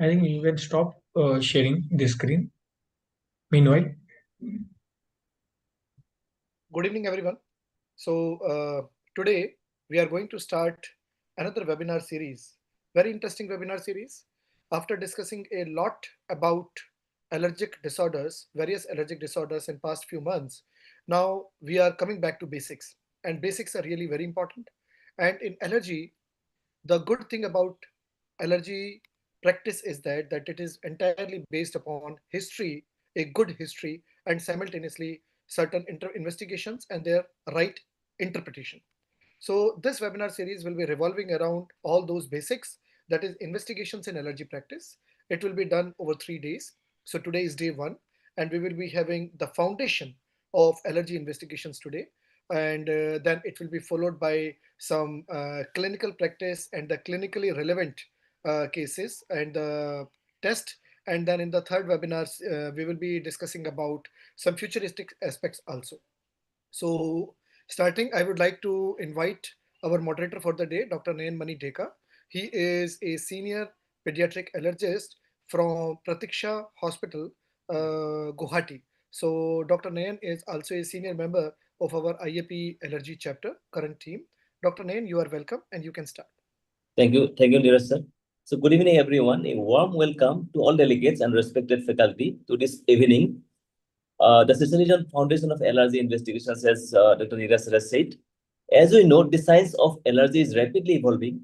I think you can stop sharing the screen. Meanwhile, good evening, everyone. Today we are going to start another webinar series, very interesting webinar series. After discussing a lot about allergic disorders, various allergic disorders in past few months, now we are coming back to basics, and basics are really very important. And in allergy, the good thing about allergy practice is that it is entirely based upon history, a good history, and simultaneously certain investigations and their right interpretation. So this webinar series will be revolving around all those basics, that is investigations in allergy practice. It will be done over 3 days. So today is day 1, and we will be having the foundation of allergy investigations today. And then it will be followed by some clinical practice and the clinically relevant cases and the test. And then in the third webinars, we will be discussing about some futuristic aspects also. So starting, I would like to invite our moderator for the day, Dr. Nayan Mani Deka. He is a senior pediatric allergist from Pratiksha Hospital, Guwahati. So Dr. Nayan is also a senior member of our IAP allergy chapter, current team. Dr. Nayan, you are welcome and you can start. Thank you, Neeraj sir. So good evening, everyone. A warm welcome to all delegates and respected faculty to this evening. The session is on foundation of allergy investigations, as Dr. Neeraj sir has said. As we know, the science of allergy is rapidly evolving,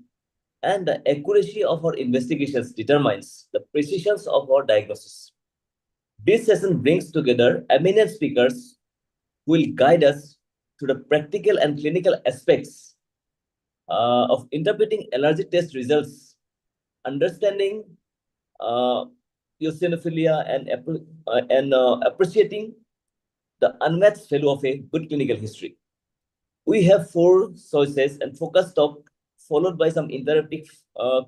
and the accuracy of our investigations determines the precision of our diagnosis. This session brings together eminent speakers who will guide us to the practical and clinical aspects of interpreting allergy test results, understanding eosinophilia, and appreciating the unmatched value of a good clinical history. We have 4 choices and focus talk, followed by some interactive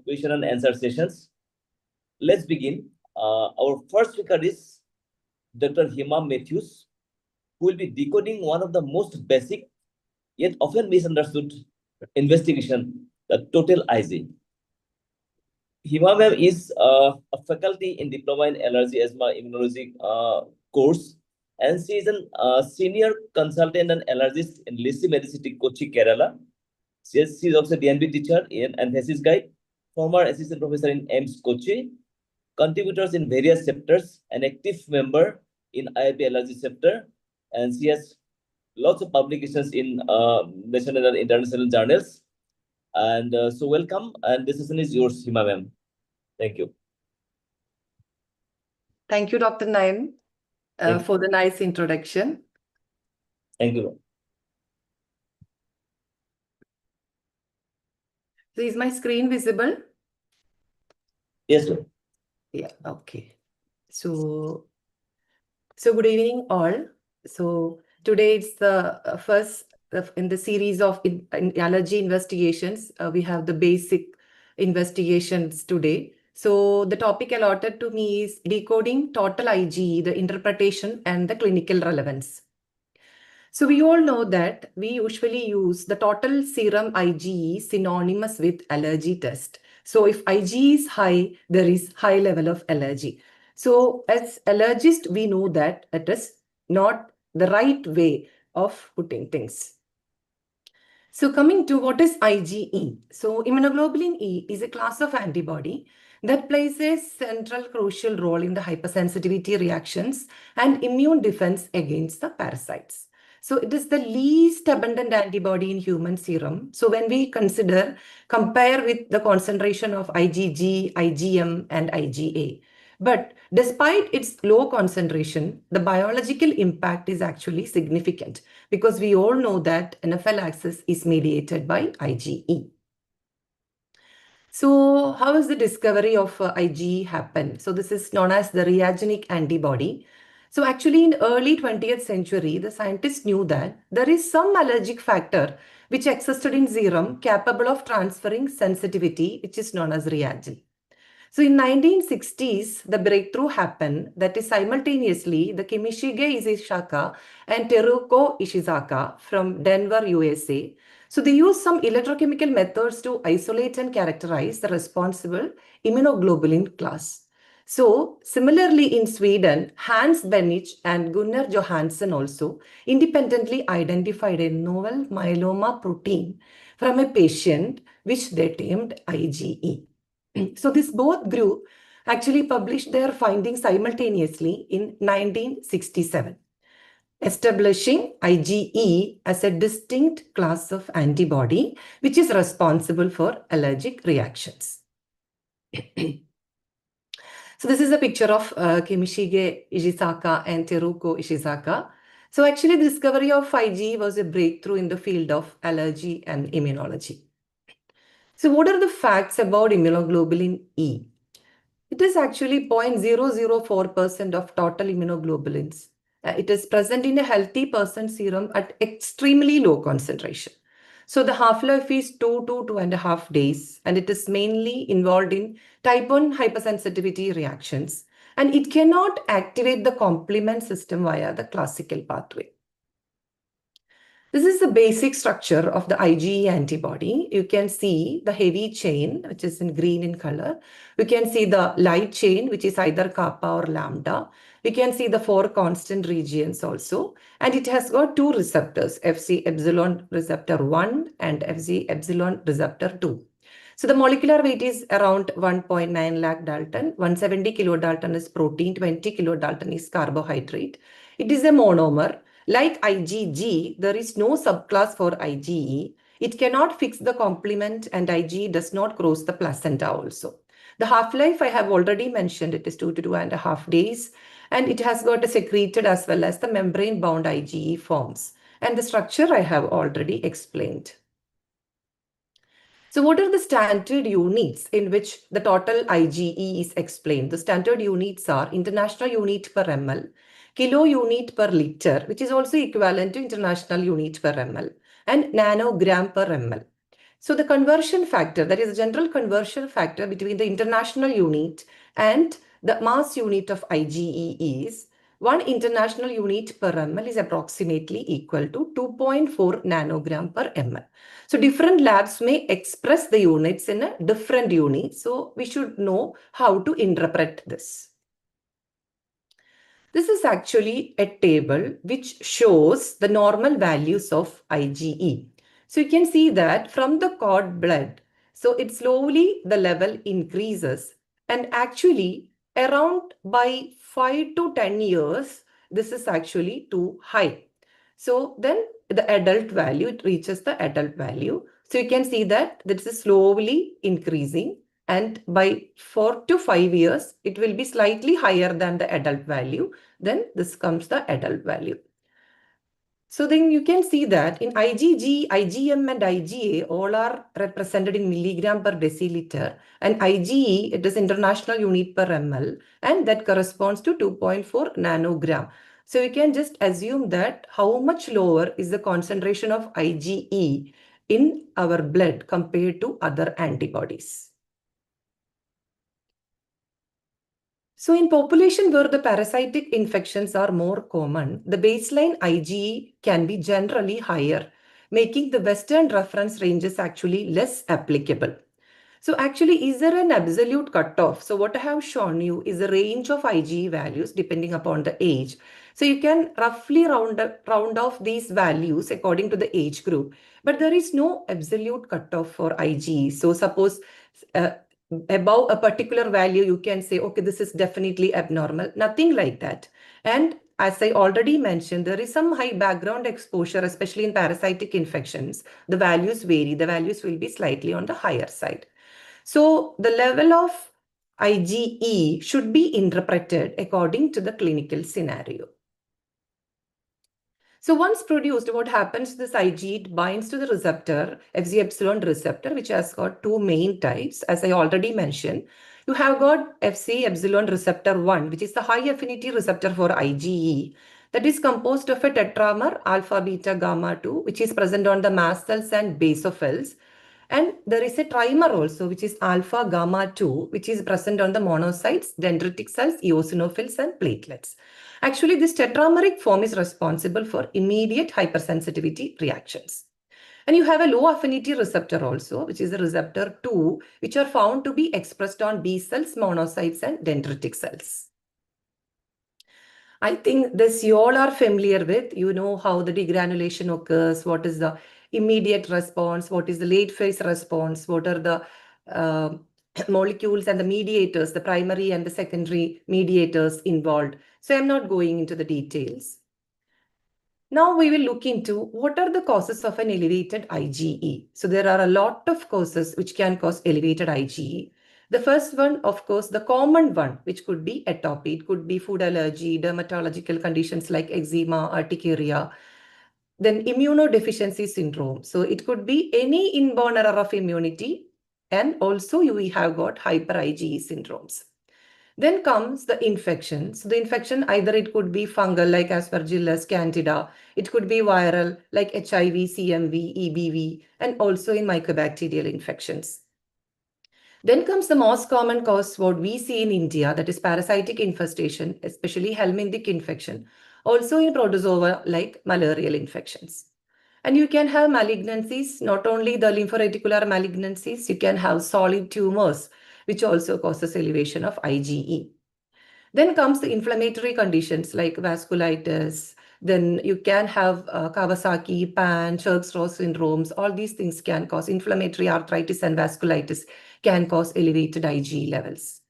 question and answer sessions. Let's begin. Our first speaker is Dr. Himam Matthews, who will be decoding one of the most basic yet often misunderstood investigation, the total IgE. Hima ma'am is a faculty in Diploma in Allergy Asthma Immunology course, and she is a senior consultant and allergist in Lissi Medicity, Kochi, Kerala. She is also a DNB teacher and thesis guide, former assistant professor in AIMS Kochi, contributors in various chapters, an active member in IIP Allergy chapter, and she has lots of publications in national and international journals. And so welcome, and this session is yours, Hima ma'am. Thank you. Thank you, Dr. Nayan, for the nice introduction. Thank you. So is my screen visible? Yes, sir. Yeah, okay. So good evening, all. So today it's the first in the series of in allergy investigations. We have the basic investigations today. So the topic allotted to me is decoding total IgE, the interpretation and the clinical relevance. So we all know that we usually use the total serum IgE synonymous with allergy test. So if IgE is high, there is high level of allergy. So as allergist, we know that it is not the right way of putting things. So coming to what is IgE? So immunoglobulin E is a class of antibody that plays a central crucial role in the hypersensitivity reactions and immune defense against the parasites. So it is the least abundant antibody in human serum. So when we compare with the concentration of IgG, IgM, and IgA. But despite its low concentration, the biological impact is actually significant because we all know that anaphylaxis is mediated by IgE. So how has the discovery of IgE happened? So this is known as the reagenic antibody. So actually in early 20th century, the scientists knew that there is some allergic factor which existed in serum capable of transferring sensitivity, which is known as reagin. So in 1960s, the breakthrough happened that is simultaneously the Kimishige Ishizaka and Teruko Ishizaka from Denver, USA. So they use some electrochemical methods to isolate and characterize the responsible immunoglobulin class. So similarly in Sweden, Hans Benich and Gunnar Johansson also independently identified a novel myeloma protein from a patient which they termed IgE. So this both group actually published their findings simultaneously in 1967, establishing IgE as a distinct class of antibody which is responsible for allergic reactions. So this is a picture of Kimishige Ishizaka and Teruko Ishizaka. So actually the discovery of IgE was a breakthrough in the field of allergy and immunology. So what are the facts about immunoglobulin E? It is actually 0.004% of total immunoglobulins. It is present in a healthy person's serum at extremely low concentration. So the half-life is 2 to 2.5 days, and it is mainly involved in type 1 hypersensitivity reactions, and it cannot activate the complement system via the classical pathway. This is the basic structure of the IgE antibody. You can see the heavy chain, which is in green in color. You can see the light chain, which is either kappa or lambda. We can see the 4 constant regions also. And it has got 2 receptors, Fc epsilon receptor 1 and Fc epsilon receptor 2. So the molecular weight is around 1.9 lakh Dalton. 170 kilodalton is protein, 20 kilodalton is carbohydrate. It is a monomer. Like IgG, there is no subclass for IgE. It cannot fix the complement, and IgE does not cross the placenta also. The half-life I have already mentioned, it is 2 to 2.5 days, and it has got a secreted as well as the membrane-bound IgE forms. And the structure I have already explained. So what are the standard units in which the total IgE is explained? The standard units are international unit per ml, kilo unit per liter, which is also equivalent to international unit per ml, and nanogram per ml. So the conversion factor, that is the general conversion factor between the international unit and the mass unit of IgE is 1 international unit per ml is approximately equal to 2.4 nanogram per ml. So different labs may express the units in a different unit. So we should know how to interpret this. This is actually a table which shows the normal values of IgE. So you can see that from the cord blood, so it slowly the level increases, and actually around by 5 to 10 years, this is actually too high. So then the adult value, it reaches the adult value. So you can see that this is slowly increasing, and by 4 to 5 years, it will be slightly higher than the adult value. Then this comes the adult value. So then you can see that in IgG, IgM and IgA all are represented in milligram per deciliter, and IgE, it is international unit per ml, and that corresponds to 2.4 nanogram. So you can just assume that how much lower is the concentration of IgE in our blood compared to other antibodies. So in population where the parasitic infections are more common, the baseline IgE can be generally higher, making the Western reference ranges actually less applicable. So actually, is there an absolute cutoff? So what I have shown you is a range of IgE values depending upon the age. So you can roughly round off these values according to the age group, but there is no absolute cutoff for IgE. So suppose above a particular value, you can say, okay, this is definitely abnormal. Nothing like that. And as I already mentioned, there is some high background exposure, especially in parasitic infections. The values vary. The values will be slightly on the higher side. So the level of IgE should be interpreted according to the clinical scenario. So once produced, what happens to this IgE? It binds to the receptor, Fc epsilon receptor, which has got 2 main types. As I already mentioned, you have got Fc epsilon receptor 1, which is the high affinity receptor for IgE. That is composed of a tetramer alpha, beta, gamma 2, which is present on the mast cells and basophils. And there is a trimer also, which is alpha gamma 2, which is present on the monocytes, dendritic cells, eosinophils, and platelets. Actually, this tetrameric form is responsible for immediate hypersensitivity reactions. And you have a low affinity receptor also, which is the receptor 2, which are found to be expressed on B cells, monocytes, and dendritic cells. I think this you all are familiar with. You know how the degranulation occurs, what is the immediate response, what is the late phase response, what are the molecules and the mediators, the primary and the secondary mediators involved. So I'm not going into the details. Now we will look into what are the causes of an elevated IgE. So there are a lot of causes which can cause elevated IgE. The first one, of course, the common one, which could be atopy, it could be food allergy, dermatological conditions like eczema, urticaria, then immunodeficiency syndrome. So it could be any inborn error of immunity, and also we have got hyper IgE syndromes. Then comes the infection. So the infection, either it could be fungal like Aspergillus, Candida. It could be viral like HIV, CMV, EBV, and also in mycobacterial infections. Then comes the most common cause, what we see in India, that is parasitic infestation, especially helminthic infection. Also in protozoa like malarial infections. And you can have malignancies, not only the lymphoreticular malignancies, you can have solid tumors, which also causes elevation of IgE. Then comes the inflammatory conditions like vasculitis. Then you can have Kawasaki, PAN, Church-Ross syndromes. All these things can cause inflammatory arthritis, and vasculitis can cause elevated IgE levels.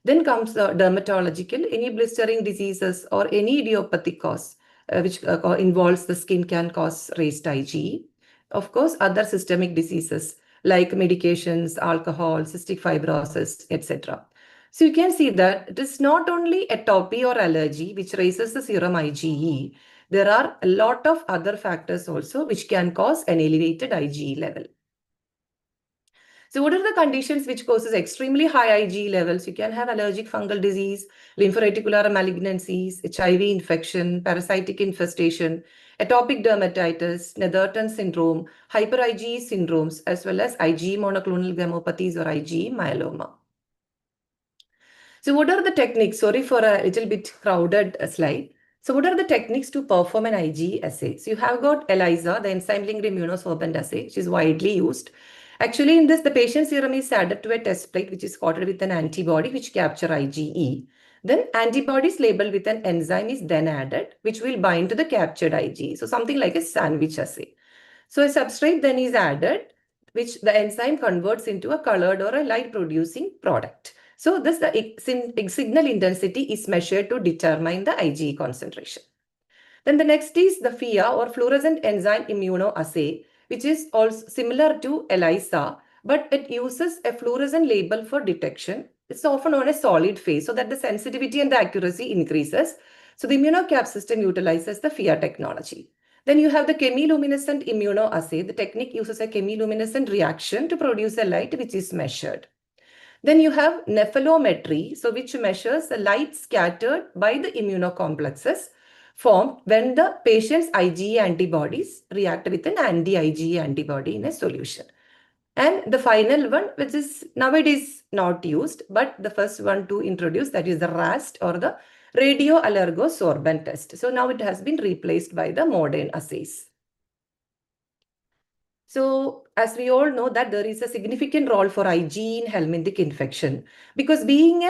Then comes the dermatological, any blistering diseases or any idiopathic cause which involves the skin can cause raised IgE. Of course, other systemic diseases like medications, alcohol, cystic fibrosis, etc. So you can see that it is not only atopy or allergy which raises the serum IgE. There are a lot of other factors also which can cause an elevated IgE level. So what are the conditions which causes extremely high IgE levels? You can have allergic fungal disease, lymphoreticular malignancies, HIV infection, parasitic infestation, atopic dermatitis, Netherton syndrome, hyper IgE syndromes, as well as IgE monoclonal gammopathies or IgE myeloma. So what are the techniques? Sorry for a little bit crowded slide. So what are the techniques to perform an IgE assay? So you have got ELISA, the enzyme-linked immunosorbent assay, which is widely used. Actually, in this, the patient serum is added to a test plate, which is coated with an antibody, which capture IgE. Then antibodies labeled with an enzyme is then added, which will bind to the captured IgE. So something like a sandwich assay. So a substrate then is added, which the enzyme converts into a colored or a light-producing product. So this the signal intensity is measured to determine the IgE concentration. Then the next is the FIA or fluorescent enzyme immunoassay, which is also similar to ELISA, but it uses a fluorescent label for detection. It's often known as solid phase, so that the sensitivity and the accuracy increases. So the immunocap system utilizes the FIA technology. Then you have the chemiluminescent immunoassay. The technique uses a chemiluminescent reaction to produce a light which is measured. Then you have nephelometry, so which measures the light scattered by the immunocomplexes formed when the patient's IgE antibodies react with an anti-IgE antibody in a solution. And the final one, which is nowadays not used, but the first one to introduce, that is the RAST or the radioallergosorbent test. So now it has been replaced by the modern assays. So as we all know that there is a significant role for IgE in helminthic infection, because being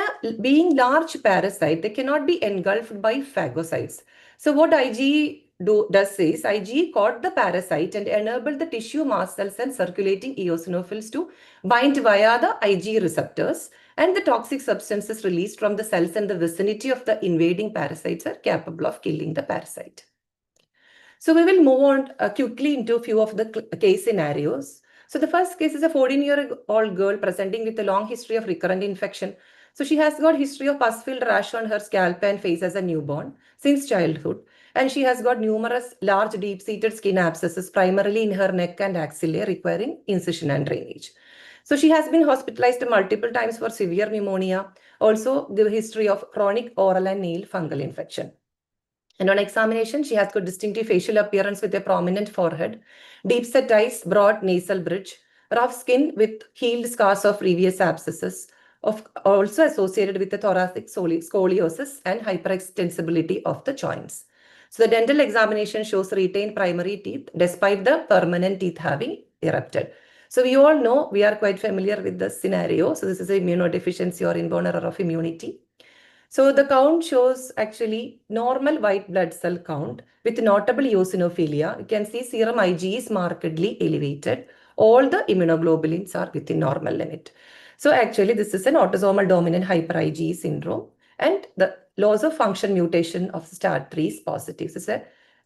large parasite, they cannot be engulfed by phagocytes. So what IgE does is IgE caught the parasite and enabled the tissue mast cells and circulating eosinophils to bind via the IgE receptors, and the toxic substances released from the cells in the vicinity of the invading parasites are capable of killing the parasite. So we will move on quickly into a few of the case scenarios. So the first case is a 14-year-old girl presenting with a long history of recurrent infection. So she has got history of pus-filled rash on her scalp and face as a newborn since childhood. And she has got numerous large deep-seated skin abscesses, primarily in her neck and axilla, requiring incision and drainage. So she has been hospitalized multiple times for severe pneumonia. Also, the history of chronic oral and nail fungal infection. And on examination, she has got distinctive facial appearance with a prominent forehead, deep-set eyes, broad nasal bridge, rough skin with healed scars of previous abscesses, also associated with the thoracic scoliosis and hyperextensibility of the joints. So the dental examination shows retained primary teeth despite the permanent teeth having erupted. So we all know, we are quite familiar with the scenario. So this is immunodeficiency or inborn error of immunity. So the count shows actually normal white blood cell count with notable eosinophilia. You can see serum IgE is markedly elevated. All the immunoglobulins are within normal limit. So actually this is an autosomal dominant hyper IgE syndrome, and the loss of function mutation of STAT3 is positive. This is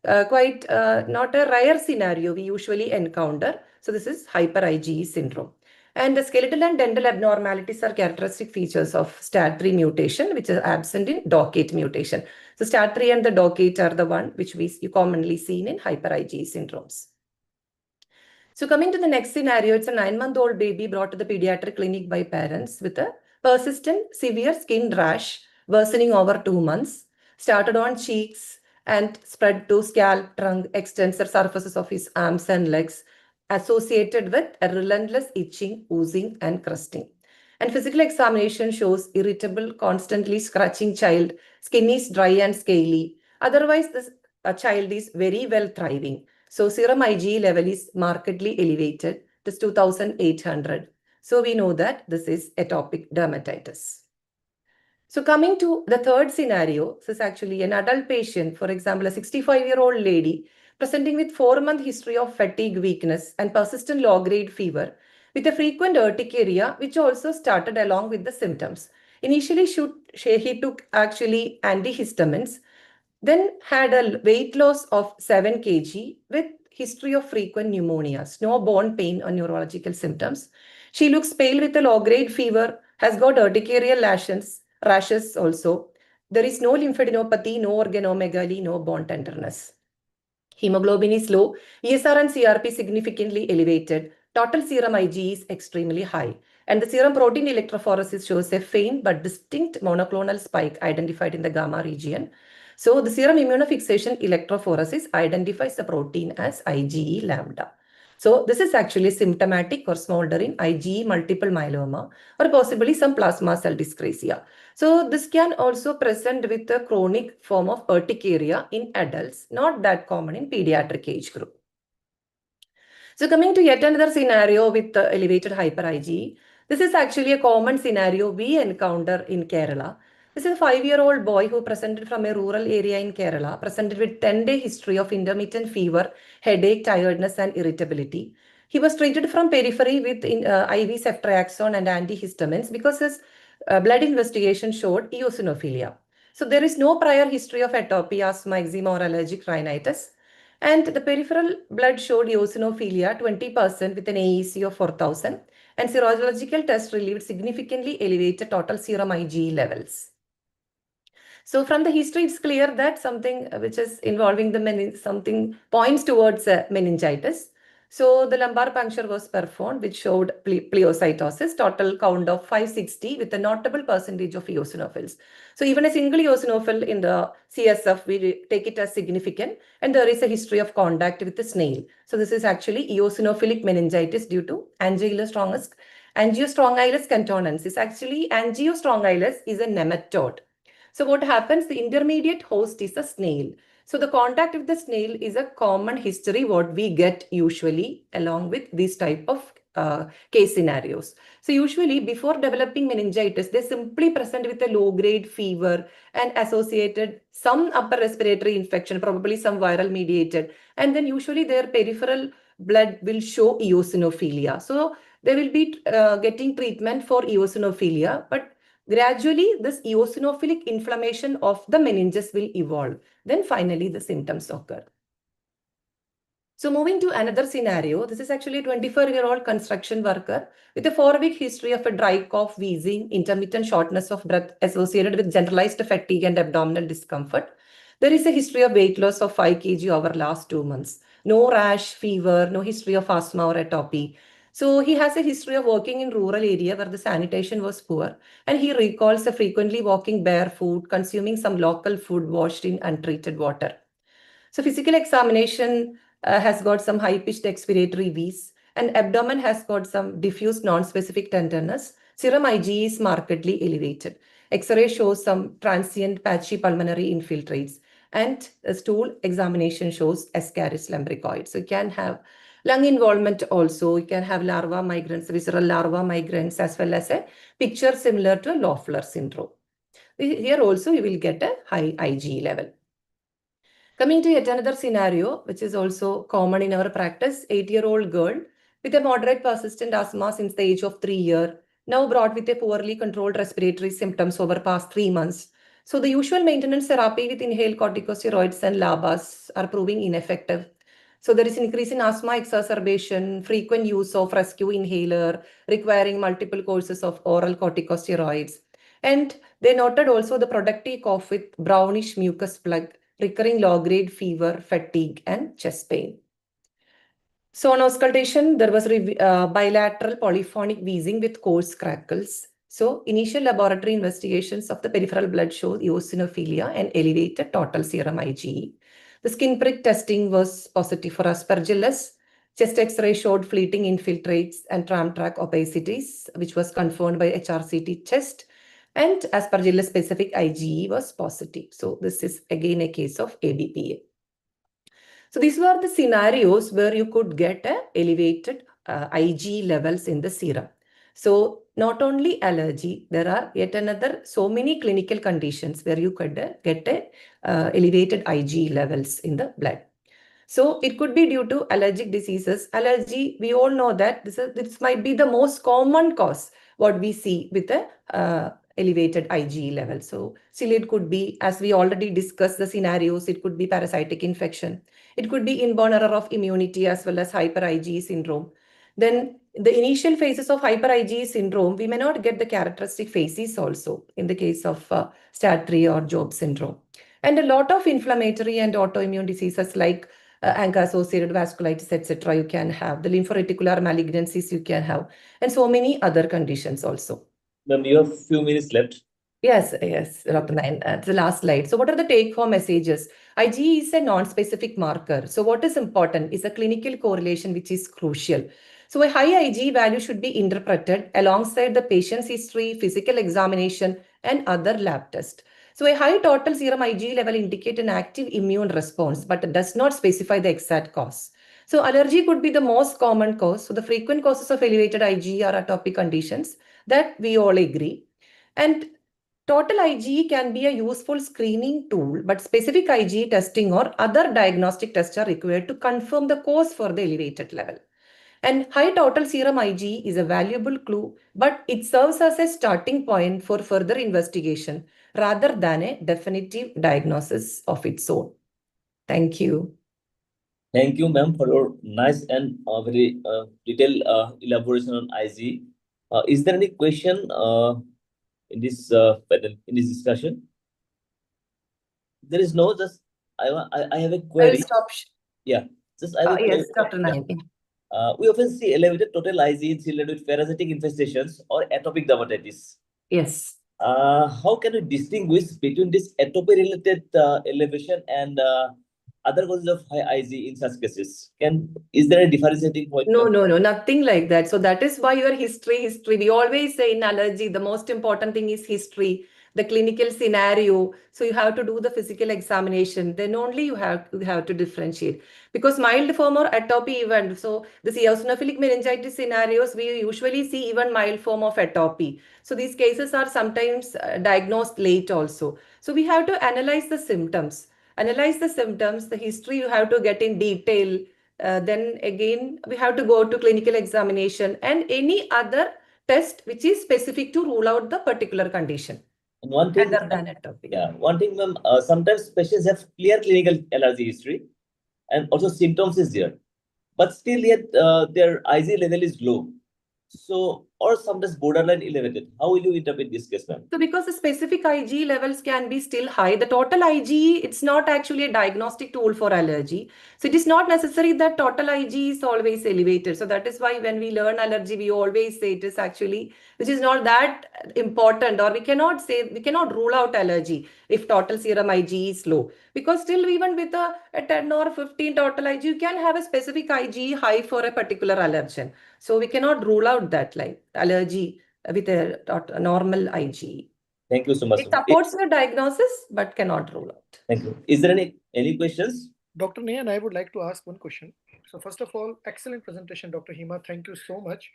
a quite not a rare scenario we usually encounter. So this is hyper IgE syndrome. And the skeletal and dental abnormalities are characteristic features of STAT3 mutation, which is absent in DOCK8 mutation. So STAT3 and the DOCK8 are the one which we commonly seen in hyper IgE syndromes. So coming to the next scenario, it's a 9-month-old baby brought to the pediatric clinic by parents with a persistent severe skin rash worsening over 2 months, started on cheeks and spread to scalp, trunk, extensor surfaces of his arms and legs, associated with a relentless itching, oozing, and crusting. And physical examination shows irritable, constantly scratching child, skin is dry and scaly. Otherwise, this child is very well thriving. So serum IgE level is markedly elevated. It is 2800. So we know that this is atopic dermatitis. So coming to the third scenario, this is actually an adult patient, for example, a 65-year-old lady presenting with 4-month history of fatigue, weakness, and persistent low-grade fever with a frequent urticaria, which also started along with the symptoms. Initially, he took actually antihistamines, then had a weight loss of 7 kg with history of frequent pneumonias, no bone pain or neurological symptoms. She looks pale with a low-grade fever, has got urticarial rashes also. There is no lymphadenopathy, no organomegaly, no bone tenderness. Hemoglobin is low, ESR and CRP significantly elevated. Total serum IgE is extremely high. And the serum protein electrophoresis shows a faint but distinct monoclonal spike identified in the gamma region. So the serum immunofixation electrophoresis identifies the protein as IgE lambda. So this is actually symptomatic or smoldering IgE multiple myeloma or possibly some plasma cell dyscrasia. So this can also present with a chronic form of urticaria in adults, not that common in pediatric age group. So coming to yet another scenario with elevated hyper IgE, this is actually a common scenario we encounter in Kerala. This is a 5-year-old boy who presented from a rural area in Kerala, presented with 10-day history of intermittent fever, headache, tiredness, and irritability. He was treated from periphery with IV ceftriaxone and antihistamines because his blood investigation showed eosinophilia. So there is no prior history of atopy, asthma, eczema, or allergic rhinitis. And the peripheral blood showed eosinophilia 20% with an AEC of 4000, and serological test revealed significantly elevated total serum IgE levels. So from the history, it's clear that something which is involving the something points towards meningitis. So the lumbar puncture was performed, which showed pleocytosis, total count of 560 with a notable percentage of eosinophils. So even a single eosinophil in the CSF, we take it as significant, and there is a history of contact with the snail. So this is actually eosinophilic meningitis due to Angiostrongus cantonensis. Actually, Angiostrongus is a nematode. So what happens, the intermediate host is a snail. So the contact with the snail is a common history what we get usually along with this type of case scenarios. So usually before developing meningitis, they simply present with a low-grade fever and associated some upper respiratory infection, probably some viral mediated. And then usually their peripheral blood will show eosinophilia. So they will be getting treatment for eosinophilia, but gradually, this eosinophilic inflammation of the meninges will evolve. Then finally, the symptoms occur. So moving to another scenario, this is actually a 24-year-old construction worker with a 4-week history of a dry cough, wheezing, intermittent shortness of breath associated with generalized fatigue and abdominal discomfort. There is a history of weight loss of 5 kg over last 2 months. No rash, fever, no history of asthma or atopy. So he has a history of working in rural area where the sanitation was poor, and he recalls a frequently walking barefoot, consuming some local food washed in untreated water. So physical examination has got some high-pitched expiratory wheeze, and abdomen has got some diffuse non-specific tenderness. Serum IgE is markedly elevated. X-ray shows some transient patchy pulmonary infiltrates. And the stool examination shows Ascaris lumbricoid. So you can have lung involvement also. You can have larva migrants, visceral larva migrants, as well as a picture similar to a Loeffler syndrome. Here also you will get a high IgE level. Coming to yet another scenario, which is also common in our practice, 8-year-old girl with a moderate persistent asthma since the age of 3 years, now brought with a poorly controlled respiratory symptoms over past 3 months. So the usual maintenance therapy with inhaled corticosteroids and LABAs are proving ineffective. So there is increase in asthma exacerbation, frequent use of rescue inhaler, requiring multiple courses of oral corticosteroids. And they noted also the productive cough with brownish mucus plug, recurring low-grade fever, fatigue, and chest pain. So on auscultation, there was bilateral polyphonic wheezing with coarse crackles. So initial laboratory investigations of the peripheral blood showed eosinophilia and elevated total serum IgE. The skin prick testing was positive for aspergillus. Chest X-ray showed fleeting infiltrates and tram track opacities, which was confirmed by HRCT chest. And aspergillus specific IgE was positive. So this is again a case of ABPA. So these were the scenarios where you could get elevated IgE levels in the serum. So not only allergy, there are yet another so many clinical conditions where you could get elevated IgE levels in the blood. So it could be due to allergic diseases. Allergy, we all know that this might be the most common cause what we see with the elevated IgE level. So still it could be, as we already discussed the scenarios, it could be parasitic infection. It could be inborn error of immunity as well as hyper IgE syndrome. Then the initial phases of hyper IgE syndrome, we may not get the characteristic phases also in the case of STAT3 or Job syndrome. And a lot of inflammatory and autoimmune diseases like ANCA-associated vasculitis, etc. you can have. The lymphoreticular malignancies you can have. And so many other conditions also. Ma'am, you have few minutes left. Yes, Dr. Nayan. The last slide. So what are the take-home messages? IgE is a non-specific marker. So what is important is a clinical correlation, which is crucial. So a high IgE value should be interpreted alongside the patient's history, physical examination, and other lab tests. So a high total serum IgE level indicates an active immune response, but does not specify the exact cause. So allergy could be the most common cause. So the frequent causes of elevated IgE are atopic conditions that we all agree. And total IgE can be a useful screening tool, but specific IgE testing or other diagnostic tests are required to confirm the cause for the elevated level. And high total serum IgE is a valuable clue, but it serves as a starting point for further investigation rather than a definitive diagnosis of its own. Thank you. Thank you, ma'am, for your nice and very detailed elaboration on IgE. Is there any question in this discussion? There is no. Just I have a query. I'll stop. Yeah, just I have a Yes, query. Dr. Nayan. We often see elevated total IgE in children with parasitic infestations or atopic dermatitis. Yes. How can we distinguish between this atopy-related elevation and other causes of high IgE in such cases? Is there a differentiating point? No, nothing like that. So that is why your history. We always say in allergy, the most important thing is history, the clinical scenario. So you have to do the physical examination. Then only you have to differentiate. Because mild form or atopy even. So the eosinophilic meningitis scenarios, we usually see even mild form of atopy. So these cases are sometimes diagnosed late also. So we have to analyze the symptoms. The history you have to get in detail. Then again, we have to go to clinical examination and any other test which is specific to rule out the particular condition. And one thing, other than atopy. Yeah, one thing, ma'am, sometimes patients have clear clinical allergy history and also symptoms is there, but still yet their IgE level is low. So, or sometimes borderline elevated. How will you interpret this case, ma'am? So because the specific IgE levels can be still high, the total IgE, it's not actually a diagnostic tool for allergy. So it is not necessary that total IgE is always elevated. So that is why when we learn allergy, we always say it is actually, which is not that important, or we cannot rule out allergy if total serum IgE is low. Because still even with a 10 or 15 total IgE, you can have a specific IgE high for a particular allergen. So we cannot rule out that like allergy with a normal IgE. Thank you so much. It supports your diagnosis, but cannot rule out. Thank you. Is there any questions? Dr. Nayan, I would like to ask one question. So first of all, excellent presentation, Dr. Hema. Thank you so much.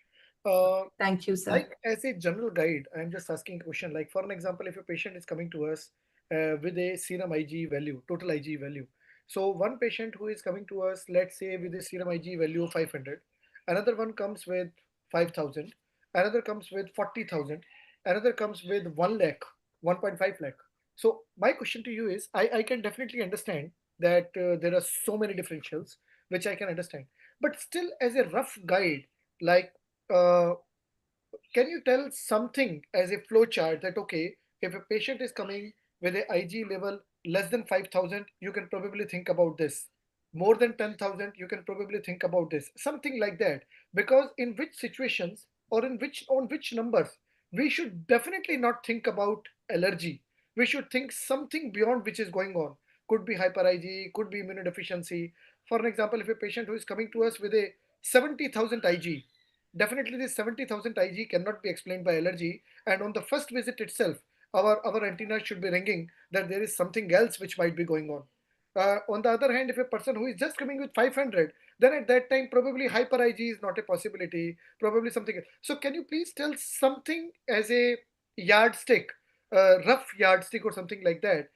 Thank you, sir. Like as a general guide, I'm just asking a question. Like for an example, if a patient is coming to us with a serum IgE value, total IgE value. So one patient who is coming to us, let's say with a serum IgE value of 500, another one comes with 5,000, another comes with 40,000, another comes with 1 lakh, 1.5 lakh. So my question to you is, I can definitely understand that there are so many differentials, which I can understand. But still, as a rough guide, like uh, can you tell something as a flow chart that okay, if a patient is coming with a IG level less than 5,000, you can probably think about this. More than 10,000, you can probably think about this. Something like that. Because in which situations or in which on which numbers we should definitely not think about allergy. We should think something beyond which is going on. Could be hyper IG, could be immunodeficiency. For an example, if a patient who is coming to us with a 70,000 IG, definitely this 70,000 IG cannot be explained by allergy. And on the first visit itself, our antenna should be ringing that there is something else which might be going on. On the other hand, if a person who is just coming with 500, then at that time probably hyper IG is not a possibility, probably something else. So can you please tell something as a yardstick, rough yardstick or something like that?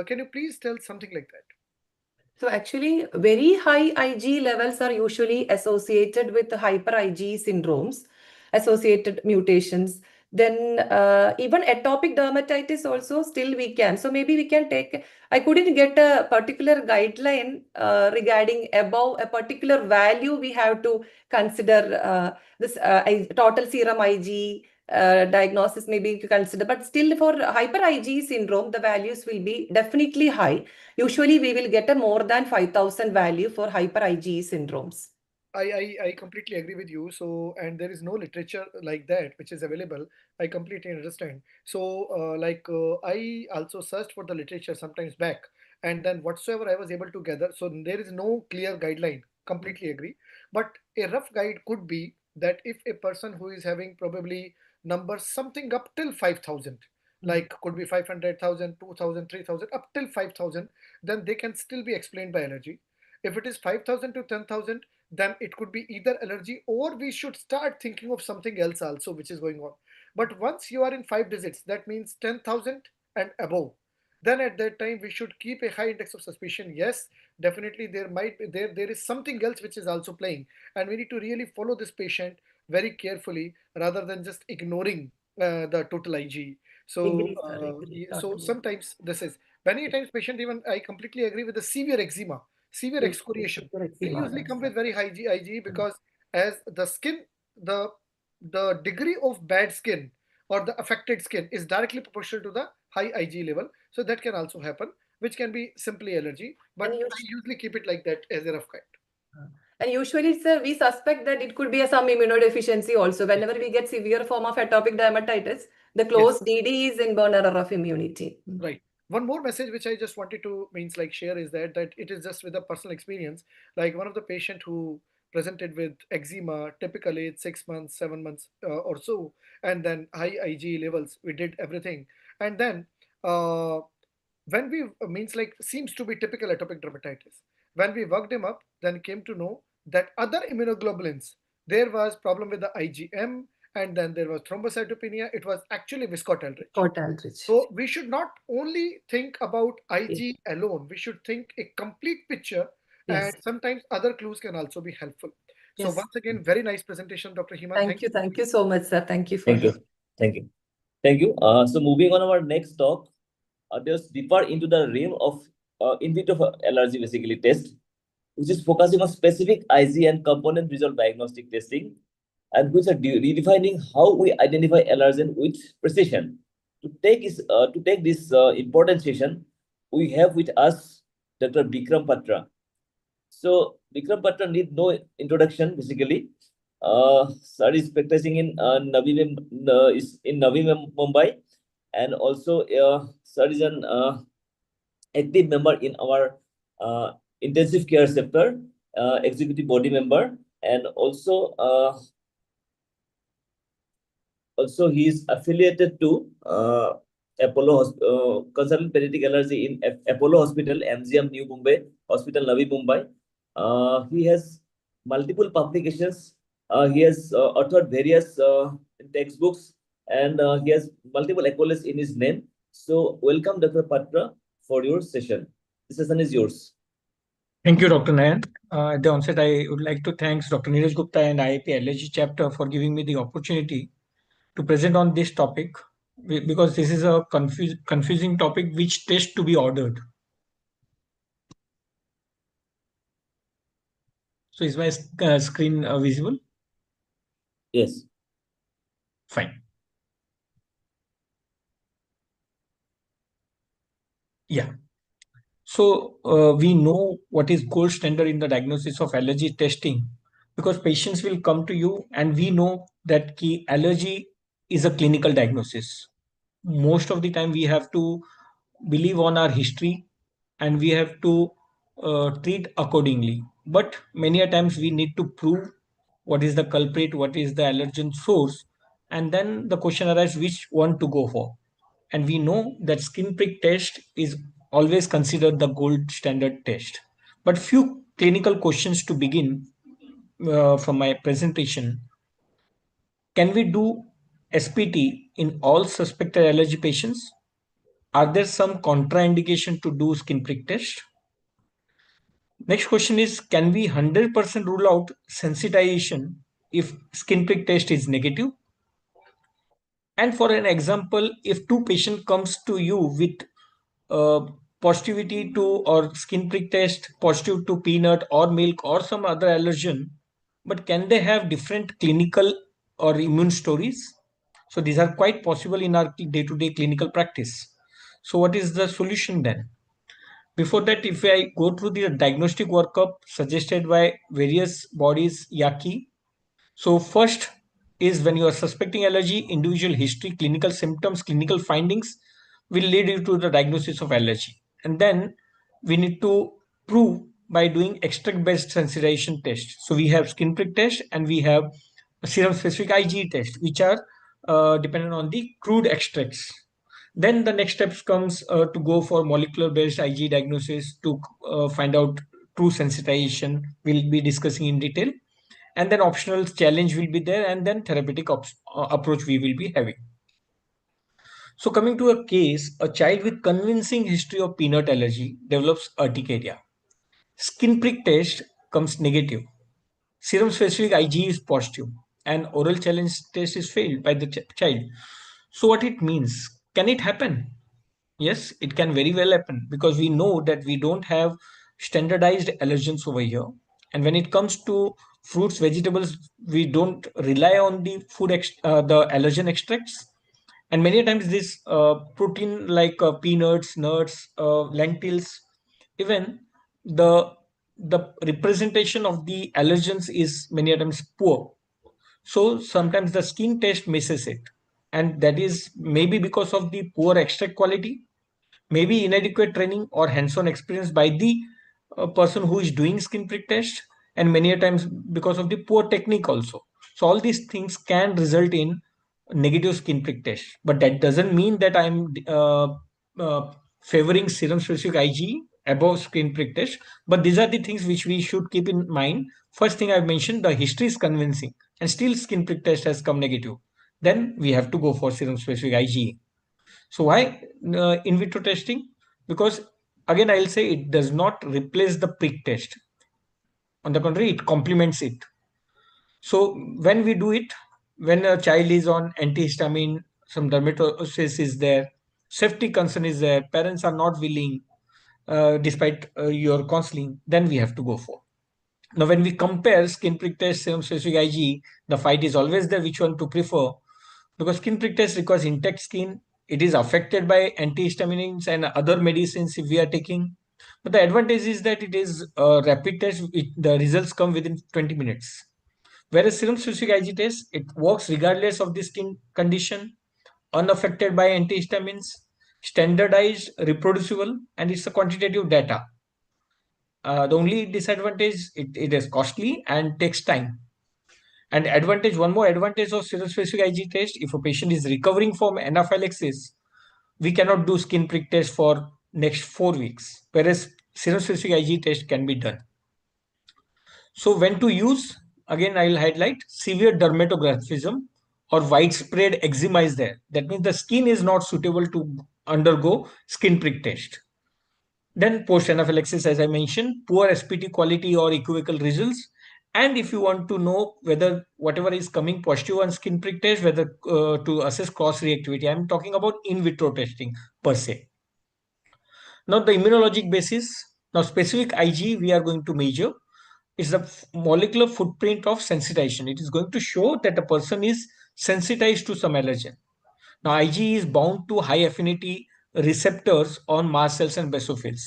Can you please tell something like that? So actually, very high IgE levels are usually associated with hyper IgE syndromes, associated mutations. Then even atopic dermatitis also still we can. So maybe we can take, I couldn't get a particular guideline regarding above a particular value we have to consider this total serum IgE diagnosis maybe to consider. But still for hyper IgE syndrome, the values will be definitely high. Usually we will get a more than 5,000 value for hyper IgE syndromes. I completely agree with you. So, and there is no literature like that which is available. I completely understand. So, I also searched for the literature sometimes back, and then whatsoever I was able to gather. So, there is no clear guideline. Completely agree. But a rough guide could be that if a person who is having probably numbers something up till 5,000, like could be 500,000, 2,000, 3,000, up till 5,000, then they can still be explained by allergy. If it is 5,000 to 10,000, then it could be either allergy or we should start thinking of something else also which is going on. But once you are in 5 digits, that means 10,000 and above, then at that time we should keep a high index of suspicion. Yes, definitely there might be there is something else which is also playing, and we need to really follow this patient very carefully rather than just ignoring the total IgE. So Agree, sir, agree. so Totally. sometimes this is many times patient, even I completely agree with the severe eczema, severe Yes, excoriation, severe they eczema, usually yes, come sir. with very high IgE because as the skin, the the degree of bad skin or the affected skin is directly proportional to the high IgE level. So that can also happen, which can be simply allergy. But And I usually keep it like that as a rough guide. And usually, sir, we suspect that it could be some immunodeficiency also. Whenever we get severe form of atopic dermatitis, the close DD is inborn error of immunity. Right. One more message which I just wanted to share is that it is just with a personal experience. Like one of the patient who presented with eczema, typically it's 6 months, 7 months or so, and then high IgE levels. We did everything, and then uh, when we seems to be typical atopic dermatitis. When we worked him up, then came to know that other immunoglobulins, there was problem with the IgM, and then there was thrombocytopenia. It was actually viscous Aldrich. Fort Aldrich. So we should not only think about IG alone. We should think a complete picture, Yes. and sometimes other clues can also be helpful. So Yes. once again, very nice presentation, Dr. Hema. Thank you so much, sir. Thank you for Thank you. Thank you. Thank you. So moving on our next talk, just deeper into the realm of in vitro allergy basically test, which is focusing on specific IgE and component result diagnostic testing, and which are redefining how we identify allergen with precision. To take this important session, we have with us Dr. Bikram Patra. So Bikram Patra need no introduction basically. Sir is practicing in Navi Mumbai, and also sir is an active member in our intensive care sector, executive body member, and also he is affiliated to consultant pediatric allergy in Apollo Hospital, MGM New Mumbai Hospital, Navi Mumbai. He has multiple publications. He has authored various textbooks, and he has multiple accolades in his name. So welcome, Dr. Patra, for your session. The session is yours. Thank you, Dr. Nayan. At the onset, I would like to thank Dr. Neeraj Gupta and IIP Allergy chapter for giving me the opportunity to present on this topic because this is a confusing topic which test to be ordered. So is my screen visible? Yes. Fine. Yeah. So we know what is gold standard in the diagnosis of allergy testing because patients will come to you and we know that key allergy is a clinical diagnosis. Most of the time we have to believe on our history and we have to treat accordingly. But many a times we need to prove what is the culprit, what is the allergen source, and then the question arises which one to go for. And we know that skin prick test is always considered the gold standard test. But few clinical questions to begin from my presentation. Can we do SPT in all suspected allergy patients? Are there some contraindication to do skin prick test? Next question is, can we 100% rule out sensitization if skin prick test is negative? And for an example, if two patient comes to you with positivity to or skin prick test positive to peanut or milk or some other allergen, but can they have different clinical or immune stories? So these are quite possible in our day-to-day clinical practice. So what is the solution then? Before that, if I go through the diagnostic workup suggested by various bodies, YAKI. So first is when you are suspecting allergy, individual history, clinical symptoms, clinical findings will lead you to the diagnosis of allergy. And then we need to prove by doing extract-based sensitization test. So we have skin prick test and we have serum-specific IgE test, which are dependent on the crude extracts. Then the next steps comes to go for molecular-based IgE diagnosis to find out true sensitization. We'll be discussing in detail. And then optional challenge will be there, and then therapeutic approach we will be having. So coming to a case, a child with convincing history of peanut allergy develops urticaria. Skin prick test comes negative. Serum specific IgE is positive, and oral challenge test is failed by the child. So what it means? Can it happen? Yes, it can very well happen because we know that we don't have standardized allergens over here. And when it comes to fruits, vegetables, we don't rely on the the allergen extracts. And many times this protein like peanuts, nuts, lentils, even the representation of the allergens is many times poor. So sometimes the skin test misses it. And that is maybe because of the poor extract quality, maybe inadequate training or hands-on experience by the person who is doing skin prick test, and many a times because of the poor technique also. So all these things can result in negative skin prick test, but that doesn't mean that I'm favoring serum specific IgE above skin prick test. But these are the things which we should keep in mind. First thing I've mentioned, the history is convincing and still skin prick test has come negative, then we have to go for serum specific IgE. So why in vitro testing? Because again, I'll say it does not replace the prick test. On the contrary, it complements it. So when we do it, when a child is on antihistamine, some dermatosis is there, safety concern is there, parents are not willing, despite your counseling, then we have to go for. Now, when we compare skin prick test, serum specific IgE, the fight is always there which one to prefer, because skin prick test requires intact skin. It is affected by antihistamines and other medicines if we are taking. But the advantage is that it is a rapid test. The results come within 20 minutes. Whereas serum specific IgE test, it works regardless of the skin condition, unaffected by antihistamines, standardized, reproducible, and it's a quantitative data. The only disadvantage, it is costly and takes time. And advantage, one more advantage of serum specific IgE test, if a patient is recovering from anaphylaxis, we cannot do skin prick test for next 4 weeks, whereas serum specific IgE test can be done. So when to use? Again, I will highlight severe dermatographism or widespread eczema is there. That means the skin is not suitable to undergo skin prick test. Then post anaphylaxis, as I mentioned, poor SPT quality or equivocal results. And if you want to know whether whatever is coming positive on skin prick test, whether to assess cross reactivity, I'm talking about in vitro testing per se. Now the immunologic basis, now specific IgE we are going to measure is the molecular footprint of sensitization. It is going to show that a person is sensitized to some allergen. Now, IgE is bound to high affinity receptors on mast cells and basophils,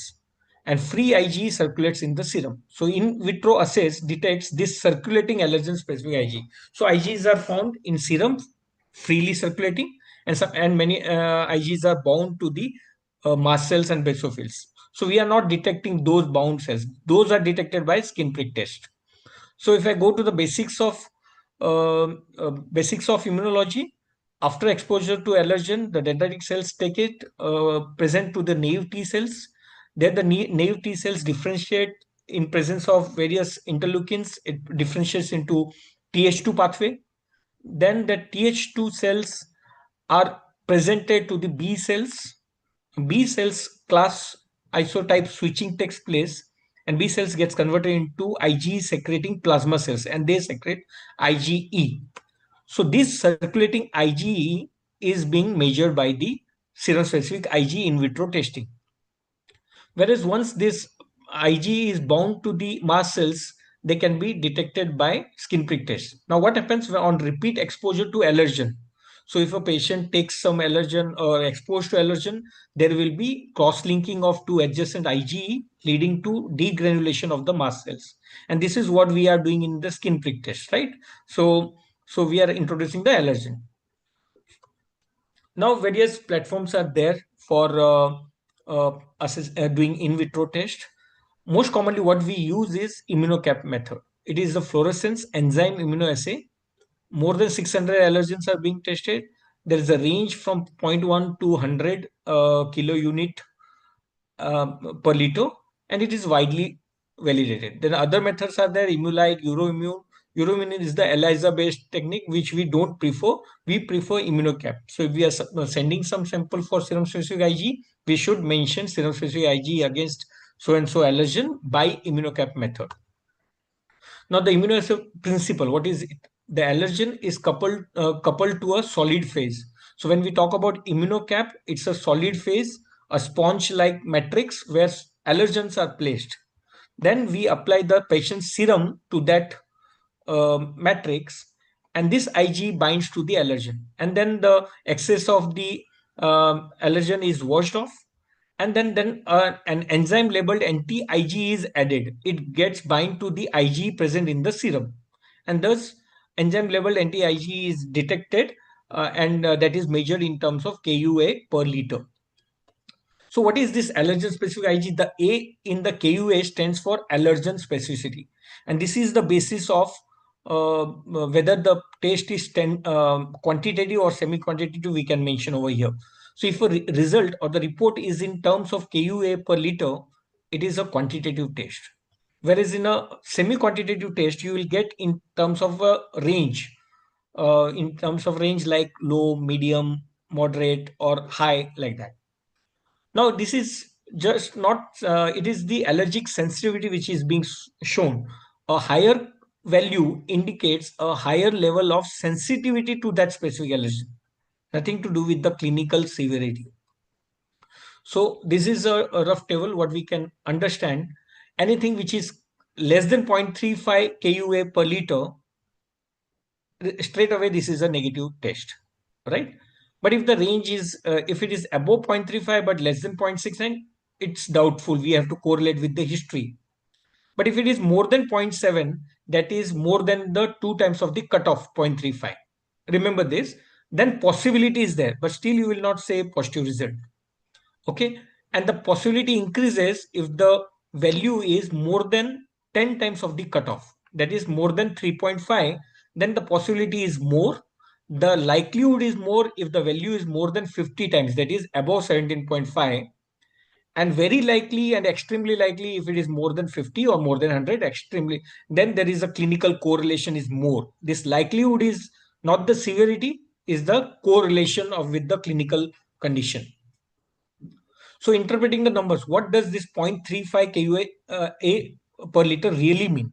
and free IgE circulates in the serum. So, in vitro assays detects this circulating allergen-specific IgE. So, IgEs are found in serum, freely circulating, and many IgEs are bound to the mast cells and basophils. So, we are not detecting those bound cells; those are detected by skin prick test. So if I go to the basics of immunology, after exposure to allergen, the dendritic cells take it present to the naive T cells. Then the naive T cells differentiate in presence of various interleukins. It differentiates into Th2 pathway. Then the Th2 cells are presented to the B cells. B cells class isotype switching takes place, and B cells gets converted into IgE secreting plasma cells, and they secrete IgE. So this circulating IgE is being measured by the serum specific IgE in vitro testing. Whereas once this IgE is bound to the mast cells, they can be detected by skin prick test. Now, what happens on repeat exposure to allergen? So, if a patient takes some allergen or exposed to allergen, there will be cross-linking of two adjacent IgE leading to degranulation of the mast cells. And this is what we are doing in the skin prick test, right? So we are introducing the allergen. Now, various platforms are there for doing in vitro test. Most commonly, what we use is immunocap method. It is the fluorescence enzyme immunoassay. More than 600 allergens are being tested. There is a range from 0.1 to 100 kilo unit per liter, and it is widely validated. Then other methods are there, Imulite, Euroimmune. Euroimmune is the ELISA-based technique, which we don't prefer. We prefer immunocap. So if we are sending some sample for serum-specific IgE, we should mention serum-specific IgE against so-and-so allergen by immunocap method. Now, the immunoassay principle, what is it? The allergen is coupled to a solid phase. So when we talk about immunocap, it's a solid phase, a sponge-like matrix where allergens are placed. Then we apply the patient's serum to that matrix, and this IgE binds to the allergen. And then the excess of the allergen is washed off, and then an enzyme labeled anti-IgE is added. It gets bind to the IgE present in the serum, and thus enzyme labeled anti-IgE is detected, and that is measured in terms of KUA per liter. So what is this allergen specific IgE? The A in the KUA stands for allergen specificity, and this is the basis of whether the test is quantitative or semi-quantitative. We can mention over here. So if a result or the report is in terms of KUA per liter, it is a quantitative test. Whereas in a semi-quantitative test, you will get in terms of a range, like low, medium, moderate, or high, like that. Now, this is just not, it is the allergic sensitivity which is being shown. A higher value indicates a higher level of sensitivity to that specific allergen. Nothing to do with the clinical severity. So this is a rough table, what we can understand. Anything which is less than 0.35 KUA per liter, straight away this is a negative test, right? But if the range is, if it is above 0.35 but less than 0.69, it's doubtful. We have to correlate with the history. But if it is more than 0.7, that is more than the 2 times of the cutoff 0.35. Remember this, then possibility is there, but still you will not say positive result. Okay, and the possibility increases if the value is more than 10 times of the cutoff, that is more than 3.5, then the possibility is more, The likelihood is more if the value is more than 50 times, that is above 17.5, and very likely and extremely likely if it is more than 50 or more than 100, extremely, then there is a clinical correlation is more. This likelihood is not the severity, is the correlation of with the clinical condition. So interpreting the numbers, what does this 0.35 KUA A per liter really mean?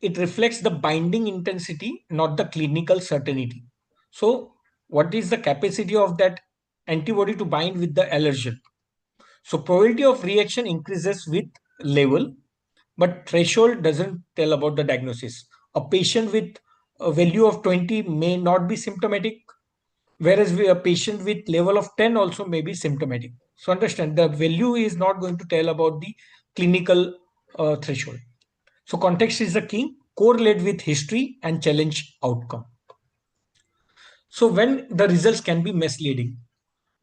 It reflects the binding intensity, not the clinical certainty. So what is the capacity of that antibody to bind with the allergen? So probability of reaction increases with level, but threshold doesn't tell about the diagnosis. A patient with a value of 20 may not be symptomatic, whereas a patient with level of 10 also may be symptomatic. So understand, the value is not going to tell about the clinical threshold. So context is the key, correlate with history and challenge outcome. So when the results can be misleading.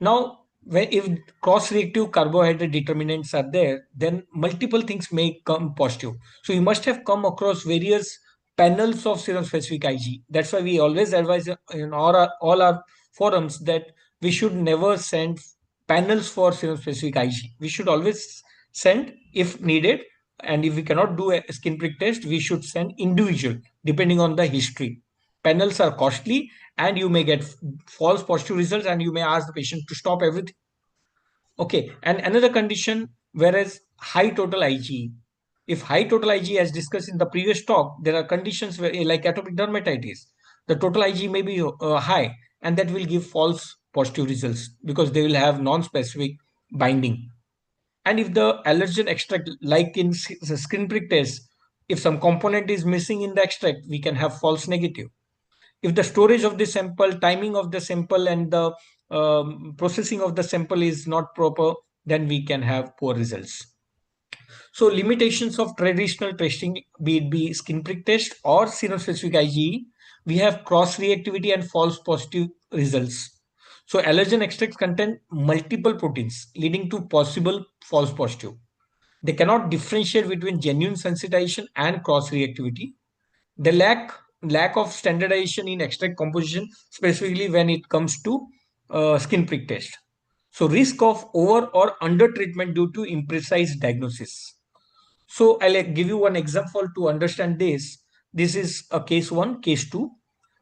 Now, if cross-reactive carbohydrate determinants are there, then multiple things may come positive. So you must have come across various panels of serum-specific IgE. That's why we always advise in all our forums that we should never send panels for serum-specific IgE. We should always send if needed, and if we cannot do a skin prick test, we should send individual depending on the history. Panels are costly and you may get false positive results and you may ask the patient to stop everything. Okay, and another condition, whereas high total IgE. If high total IgE, as discussed in the previous talk, there are conditions where, like atopic dermatitis, the total IgE may be high, and that will give false positive results because they will have non-specific binding. And if the allergen extract, like in the skin prick test, if some component is missing in the extract, we can have false negative. If the storage of the sample, timing of the sample, and the processing of the sample is not proper, then we can have poor results. So limitations of traditional testing, be it be skin prick test or serum specific IgE, we have cross reactivity and false positive results. So allergen extracts contain multiple proteins, leading to possible false positive. They cannot differentiate between genuine sensitization and cross reactivity. The lack of standardization in extract composition, specifically when it comes to skin prick test. So risk of over or under treatment due to imprecise diagnosis. So I'll give you one example to understand this. This is a case 1, case 2.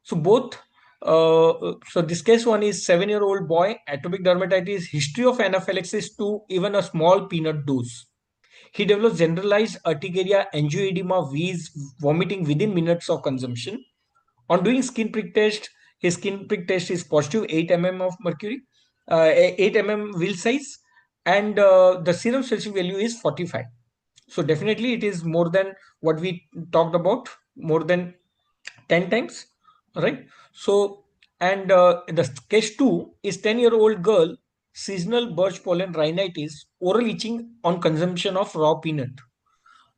So both, so this case 1 is 7-year-old boy, atopic dermatitis, history of anaphylaxis to even a small peanut dose. He develops generalized urticaria, angioedema, wheeze, vomiting within minutes of consumption. On doing skin prick test, his skin prick test is positive 8 mm of mercury, 8 mm wheel size, and the serum specific value is 45. So definitely it is more than what we talked about, more than 10 times, right? So, and the case 2 is 10-year-old girl, seasonal birch pollen rhinitis, oral itching on consumption of raw peanut.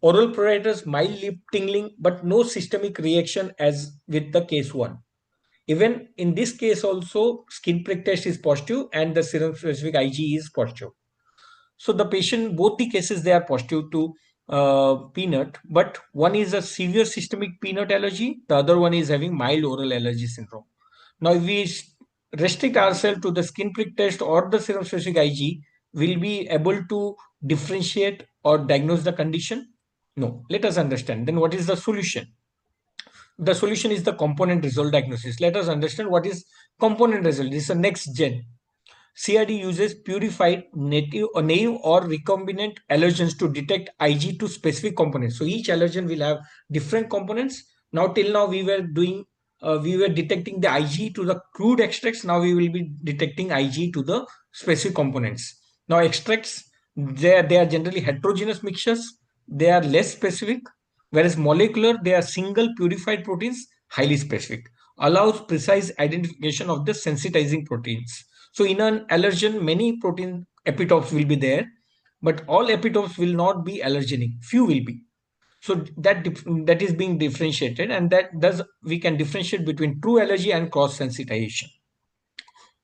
Oral pruritus, mild lip tingling, but no systemic reaction as with the case 1. Even in this case also, skin prick test is positive and the serum specific IgE is positive. So the patient, both the cases, they are positive to peanut, but one is a severe systemic peanut allergy, the other one is having mild oral allergy syndrome. Now, if we restrict ourselves to the skin prick test or the serum specific IgE, will be able to differentiate or diagnose the condition? No. Let us understand. Then what is the solution? The solution is the component result diagnosis. Let us understand what is component result. This is the next gen. CRD uses purified native or recombinant allergens to detect Ig to specific components. So each allergen will have different components. Now till now we were detecting the Ig to the crude extracts. Now we will be detecting Ig to the specific components. Now extracts, they are generally heterogeneous mixtures. They are less specific, whereas molecular, they are single purified proteins, highly specific, allows precise identification of the sensitizing proteins. So in an allergen, many protein epitopes will be there, but all epitopes will not be allergenic. Few will be. So that is being differentiated, and that does we can differentiate between true allergy and cross sensitization.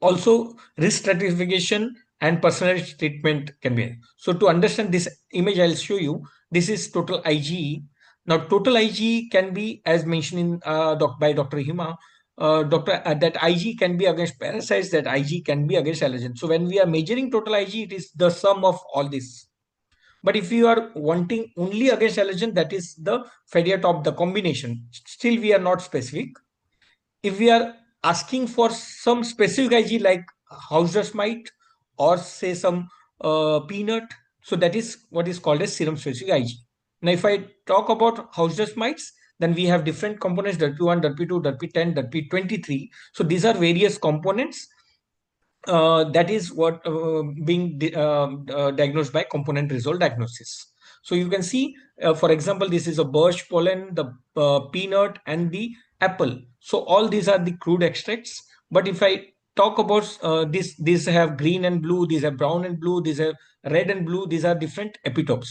Also, risk stratification and personalized treatment can be. So to understand this image, I'll show you. This is total IgE. Now, total IgE can be, as mentioned in by Dr. Hima, doctor, that IgE can be against parasites, that IgE can be against allergens. So when we are measuring total IgE, it is the sum of all this. But if you are wanting only against allergen, that is the failure top, the combination. Still, we are not specific. If we are asking for some specific IgE like house dust mite or say some peanut, so that is what is called as serum specific IgE. Now, if I talk about house dust mites, then we have different components: DRP1, DRP2, DRP10, DRP23. So these are various components. That is what being diagnosed by component result diagnosis. So you can see, for example, this is a birch pollen, the peanut, and the apple. So all these are the crude extracts. But if I talk about these have green and blue, these have brown and blue, these have red and blue. These are different epitopes.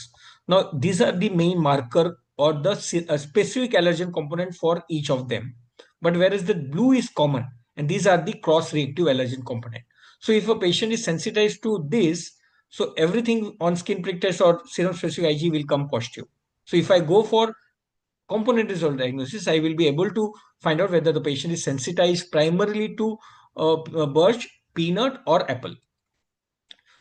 Now these are the main marker or the specific allergen component for each of them. But whereas the blue is common, and these are the cross-reactive allergen component. So if a patient is sensitized to this, so everything on skin prick test or serum specific IgE will come positive. So if I go for component result diagnosis, I will be able to find out whether the patient is sensitized primarily to birch, peanut, or apple.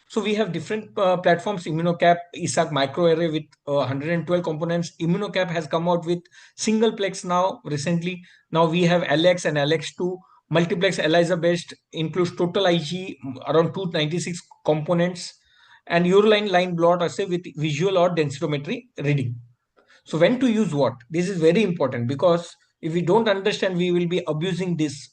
So we have different platforms: ImmunoCap, ESAC microarray with 112 components. ImmunoCap has come out with single plex now recently. Now we have LX and LX2. Multiplex ELISA based includes total IgE around 296 components, and urine line blot assay with visual or densitometry reading. So when to use what? This is very important, because if we don't understand, we will be abusing this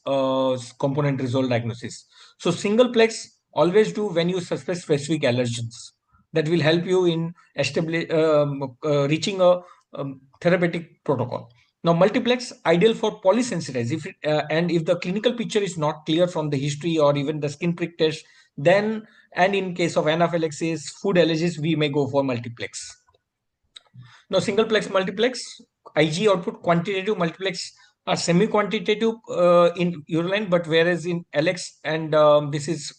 component result diagnosis. So single plex always do when you suspect specific allergens. That will help you in reaching a therapeutic protocol. Now multiplex ideal for polysensitized. And if the clinical picture is not clear from the history or even the skin prick test, then, and in case of anaphylaxis, food allergies, we may go for multiplex. Now, singleplex, multiplex, IgE output, quantitative, multiplex are semi-quantitative in urine, but whereas in LX and this is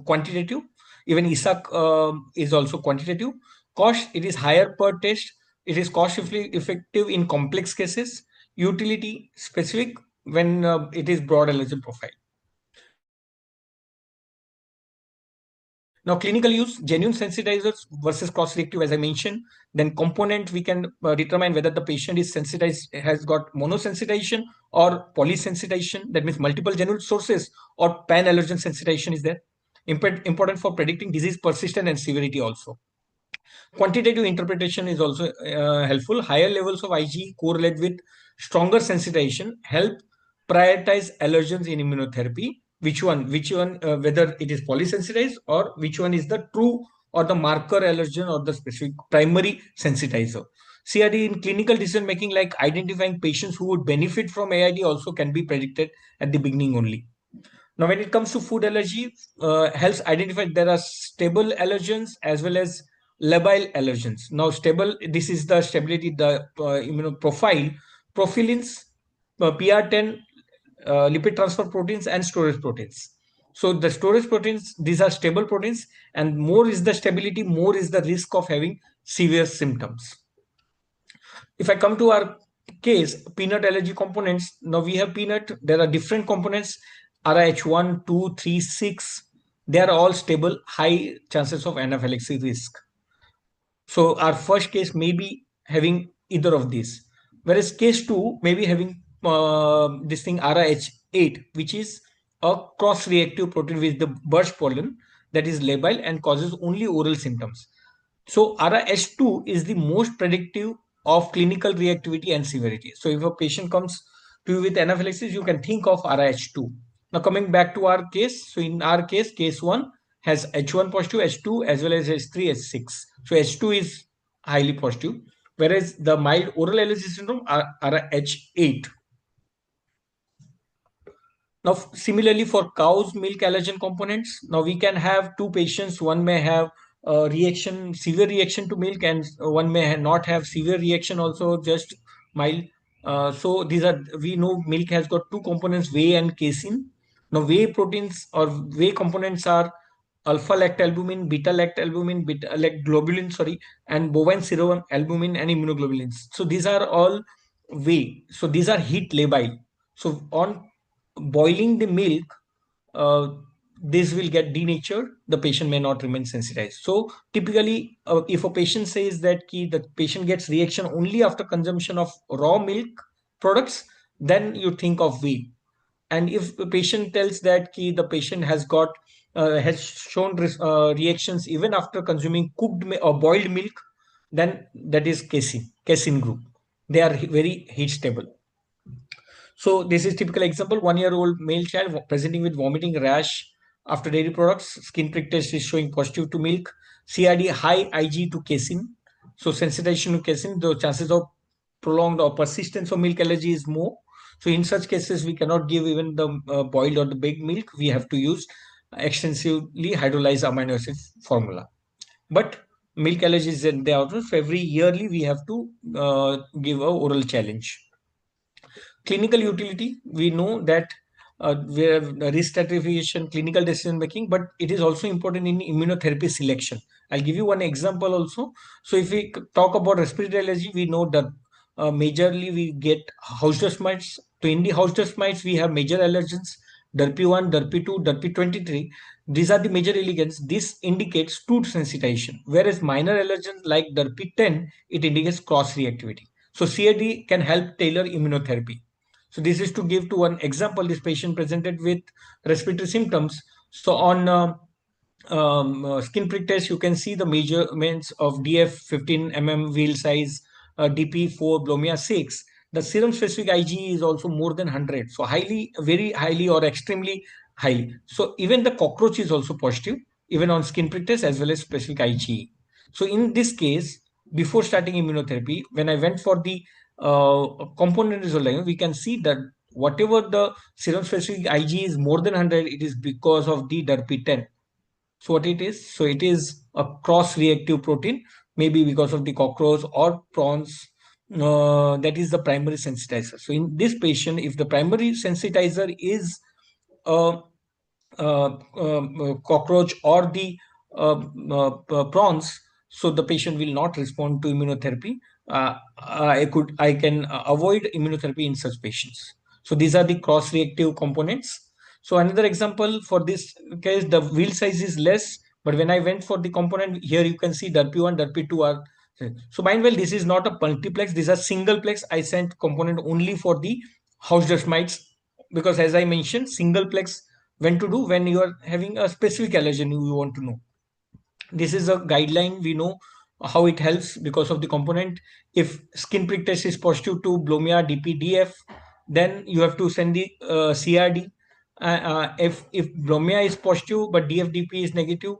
quantitative. Even ESAC is also quantitative. Cost, it is higher per test. It is cost effective in complex cases. Utility specific when it is broad allergen profile. Now, clinical use, genuine sensitizers versus cross-reactive, as I mentioned. Then component, we can determine whether the patient is sensitized, has got monosensitization or polysensitization. That means multiple genuine sources, or pan-allergen sensitization is there. Important for predicting disease persistence and severity also. Quantitative interpretation is also helpful. Higher levels of IgE correlate with stronger sensitization, help prioritize allergens in immunotherapy. Which one, whether it is polysensitized or which one is the true or the marker allergen or the specific primary sensitizer. CRD in clinical decision making, like identifying patients who would benefit from AID, also can be predicted at the beginning only. Now, when it comes to food allergy, helps identify there are stable allergens as well as labile allergens. Now, stable, this is the stability, the profile, profilins, PR10, lipid transfer proteins, and storage proteins. So the storage proteins, these are stable proteins, and more is the stability, more is the risk of having severe symptoms. If I come to our case, peanut allergy components, now we have peanut, there are different components, RH1, 2, 3, 6, they are all stable, high chances of anaphylaxis risk. So our first case may be having either of these, whereas case 2 may be having this thing RH8, which is a cross-reactive protein with the birch pollen that is labile and causes only oral symptoms. So RH2 is the most predictive of clinical reactivity and severity. So if a patient comes to you with anaphylaxis, you can think of RH2. Now coming back to our case, so in our case, case 1 has H1 positive, H2 as well as H3, H6. So H2 is highly positive, whereas the mild oral allergy syndrome are H8. Now, similarly for cows milk allergen components, now we can have two patients. One may have reaction, severe reaction to milk, and one may not have severe reaction, also just mild. So these are, we know milk has got two components, whey and casein. Now whey proteins or whey components are alpha lactalbumin, beta lactalbumin, beta globulin, sorry, and bovine serum albumin and immunoglobulins. So these are all whey. So these are heat labile. So on boiling the milk, this will get denatured, the patient may not remain sensitized. So typically, if a patient says that the patient gets reaction only after consumption of raw milk products, then you think of veal. And if the patient tells that the patient has shown reactions even after consuming cooked or boiled milk, then that is casein group. They are very heat stable. So this is typical example: 1-year-old male child presenting with vomiting rash after dairy products. Skin prick test is showing positive to milk. CRD high IgE to casein. So sensitization to casein, the chances of prolonged or persistence of milk allergy is more. So in such cases, we cannot give even the boiled or the baked milk. We have to use extensively hydrolyzed amino acid formula. But milk allergy is in the outer. So every yearly we have to give a oral challenge. Clinical utility, we know that we have risk stratification, clinical decision making, but it is also important in immunotherapy selection. I'll give you one example also. So if we talk about respiratory allergy, we know that majorly we get house dust mites. So in the house dust mites, we have major allergens: DERP1, DERP2, DERP23. These are the major allergens. This indicates food sensitization, whereas minor allergens like DERP10, it indicates cross reactivity. So CAD can help tailor immunotherapy. So this is to give to one example. This patient presented with respiratory symptoms. So on skin prick test, you can see the measurements of DF 15 wheel size, DP4, Blomia 6. The serum specific IgE is also more than 100. So highly, very highly or extremely high. So even the cockroach is also positive, even on skin prick test as well as specific IgE. So in this case, before starting immunotherapy, when I went for the component result, we can see that whatever the serum specific IgE is more than 100, it is because of the DERP10. So what it is? So it is a cross-reactive protein, maybe because of the cockroach or prawns. That is the primary sensitizer. So in this patient, if the primary sensitizer is uh, cockroach or the prawns, so the patient will not respond to immunotherapy. I can avoid immunotherapy in such patients. So these are the cross-reactive components. So another example for this case, the wheel size is less, but when I went for the component here, you can see DERP1, DERP2 are. So mind well, this is not a multiplex. These are singleplex. I sent component only for the house dust mites because, as I mentioned, singleplex when to do when you are having a specific allergen you want to know. This is a guideline. We know how it helps because of the component. If skin prick test is positive to Blomia DPDF, then you have to send the CRD. If Blomia is positive but DFDP is negative,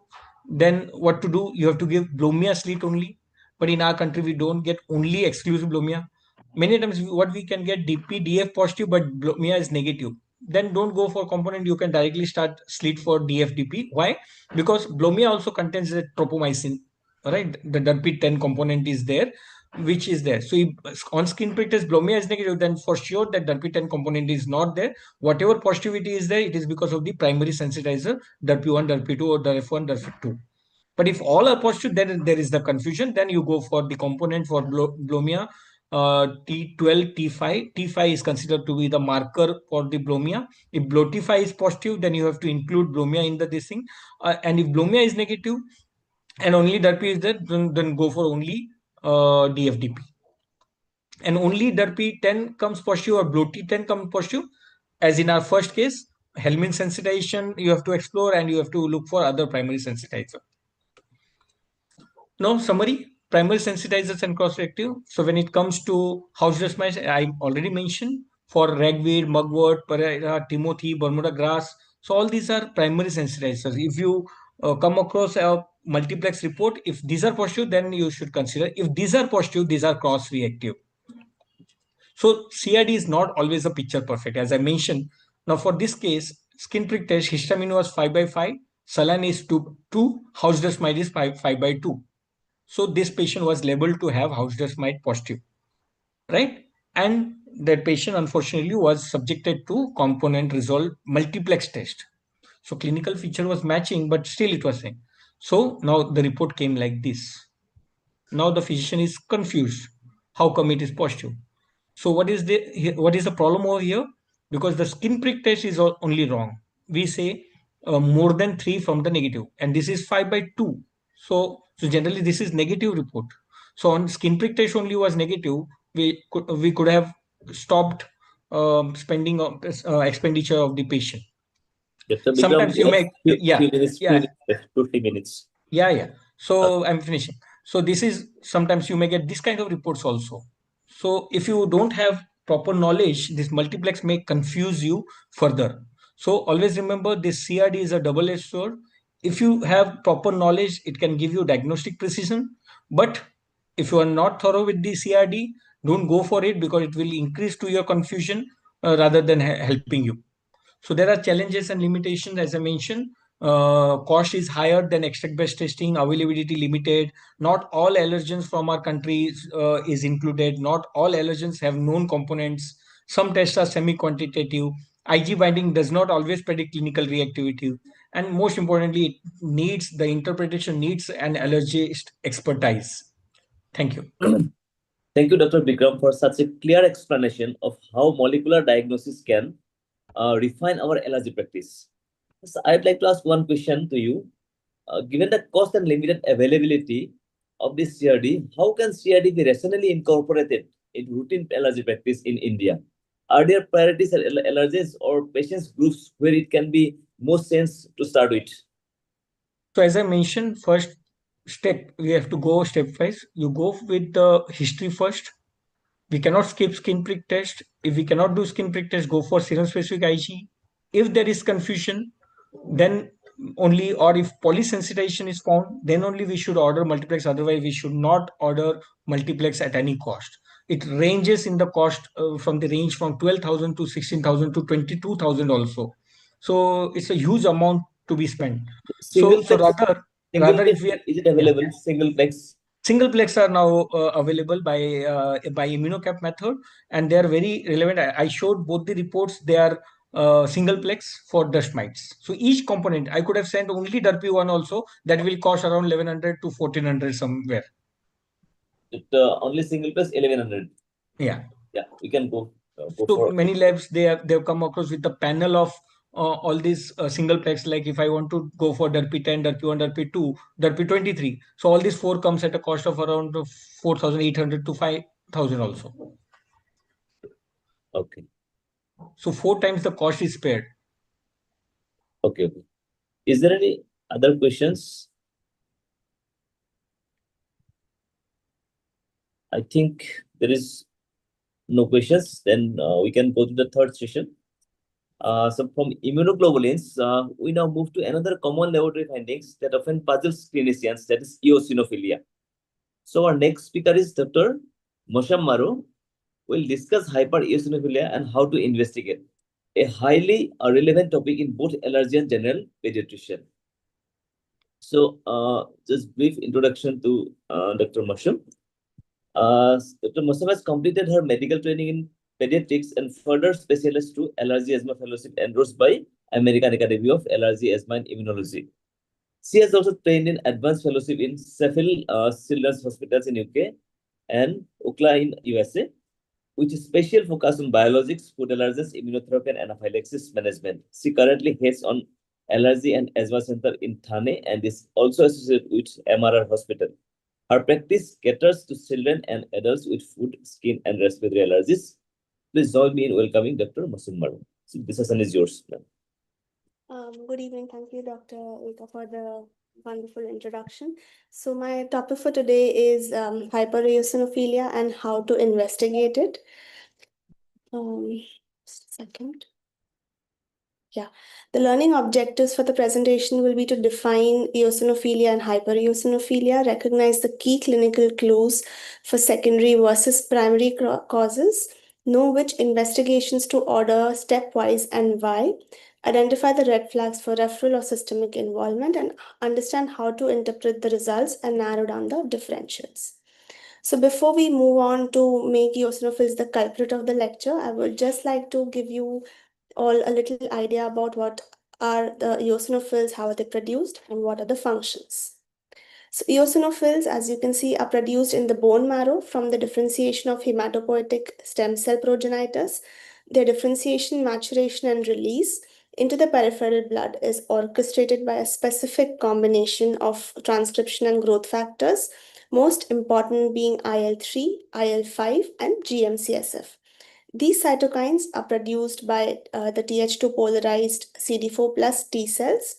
then what to do? You have to give Blomia slit only. But in our country, we don't get only exclusive Blomia. Many times, what we can get DPDF positive but Blomia is negative. Then don't go for component. You can directly start slit for DFDP. Why? Because Blomia also contains the tropomycin, right? The DERP10 component is there, which is there. So if on skin prick test Blomia is negative, then for sure that DERP10 component is not there. Whatever positivity is there, it is because of the primary sensitizer, DERP1, DERP2, or DERF1, DERP2. But if all are positive, then there is the confusion. Then you go for the component for Blomia, T12, T5. T5 is considered to be the marker for the Blomia. If T5 is positive, then you have to include Blomia in this thing. And if Blomia is negative and only DERP is there, then go for only DFDP. And only DERP10 comes positive or T10 comes positive, as in our first case, Hellman sensitization you have to explore and you have to look for other primary sensitizer. Now, summary: primary sensitizers and cross-reactive. So when it comes to house dust mites, I already mentioned for ragweed, mugwort, timothy, Bermuda grass. So all these are primary sensitizers. If you come across a multiplex report, if these are positive, then you should consider. If these are positive, these are cross-reactive. So CRD is not always a picture perfect, as I mentioned. Now for this case, skin prick test, histamine was 5/5, saline is 2, house dust mite is 5/2. So this patient was labeled to have house dust mite positive, right? And that patient unfortunately was subjected to component resolved multiplex test. So clinical feature was matching, but still it was same. So now the report came like this. Now the physician is confused. How come it is positive? So what is the problem over here? because the skin prick test is only wrong. We say more than 3 from the negative, and this is 5/2. So generally this is negative report. So on skin prick test only was negative. We could have stopped spending expenditure of the patient. Dr. Bikram, Sometimes we you have may, yeah, few yeah, minutes left, 2 3 minutes. yeah. So I'm finishing. So this is, sometimes you may get this kind of reports also. So if you don't have proper knowledge, this multiplex may confuse you further. So always remember, this CRD is a double-edged sword. If you have proper knowledge, it can give you diagnostic precision. But if you are not thorough with the CRD, don't go for it, because it will increase to your confusion rather than helping you. So there are challenges and limitations, as I mentioned. Cost is higher than extract-based testing, availability limited. Not all allergens from our country is included. Not all allergens have known components. Some tests are semi-quantitative. IG binding does not always predict clinical reactivity. And most importantly, it needs, the interpretation needs an allergist expertise. Thank you. Thank you, Dr. Bikram, for such a clear explanation of how molecular diagnosis can refine our allergy practice. So I'd like to ask one question to you. Given the cost and limited availability of this CRD, how can CRD be rationally incorporated in routine allergy practice in India? Are there priorities and allergies or patients groups where it can be most sense to start with? So as I mentioned, first step, we have to go stepwise. You go with the history first. We cannot skip skin prick test. If we cannot do skin prick test, go for serum specific IgE. If there is confusion, then only, or if polysensitization is found, then only we should order multiplex. Otherwise, we should not order multiplex at any cost. It ranges in the cost from the range from 12,000 to 16,000 to 22,000 also. So it's a huge amount to be spent. So Single plex, rather if we are, is it yeah, available? Single plex. single plex are now available by immunocap method, and they are very relevant. I showed both the reports. They are single plex for dust mites. So each component, I could have sent only derpy one also, that will cost around 1100 to 1400 somewhere. It, only single plex 1100. Yeah. Yeah, we can go So for many labs, they've come across with the panel of all these single plex. Like if I want to go for derpy 10, derpy 1, derpy 2, derpy 23, so all these four comes at a cost of around 4800 to 5000 also. Okay. So 4 times the cost is spared. Okay. Is there any other questions? I think there is no questions. Then we can go to the third session. So from immunoglobulins, we now move to another common laboratory findings that often puzzles clinicians, that is eosinophilia. So our next speaker is Dr. Mosham Maro. We'll discuss hyper-eosinophilia and how to investigate, a highly relevant topic in both allergy and general pediatrician. So just brief introduction to Dr. Mosham. Dr. Mosham has completed her medical training in pediatrics and further specialized to allergy asthma fellowship endorsed by American Academy of Allergy, Asthma and Immunology. She has also trained in advanced fellowship in Sheffield Children's Hospitals in UK and UCLA in USA, which is special focus on biologics, food allergens, immunotherapy, and anaphylaxis management. She currently heads on Allergy and Asthma Center in Thane and is also associated with MRR Hospital. Her practice caters to children and adults with food, skin, and respiratory allergies. Please join me in welcoming Dr. Mosham Maro. So this session is yours, ma'am. Good evening. Thank you, Dr. Eka, for the wonderful introduction. So my topic for today is hyper-eosinophilia and how to investigate it. Second. Yeah, the learning objectives for the presentation will be to define eosinophilia and hyper-eosinophilia, recognize the key clinical clues for secondary versus primary causes, know which investigations to order stepwise and why, identify the red flags for referral or systemic involvement, and understand how to interpret the results and narrow down the differentials. So before we move on to make eosinophils the culprit of the lecture, I would just like to give you all a little idea about what are the eosinophils, how are they produced, and what are the functions. So eosinophils, as you can see, are produced in the bone marrow from the differentiation of hematopoietic stem cell progenitors. Their differentiation, maturation, and release into the peripheral blood is orchestrated by a specific combination of transcription and growth factors, most important being IL-3, IL-5, and GM-CSF. These cytokines are produced by the Th2 polarized CD4 plus T cells,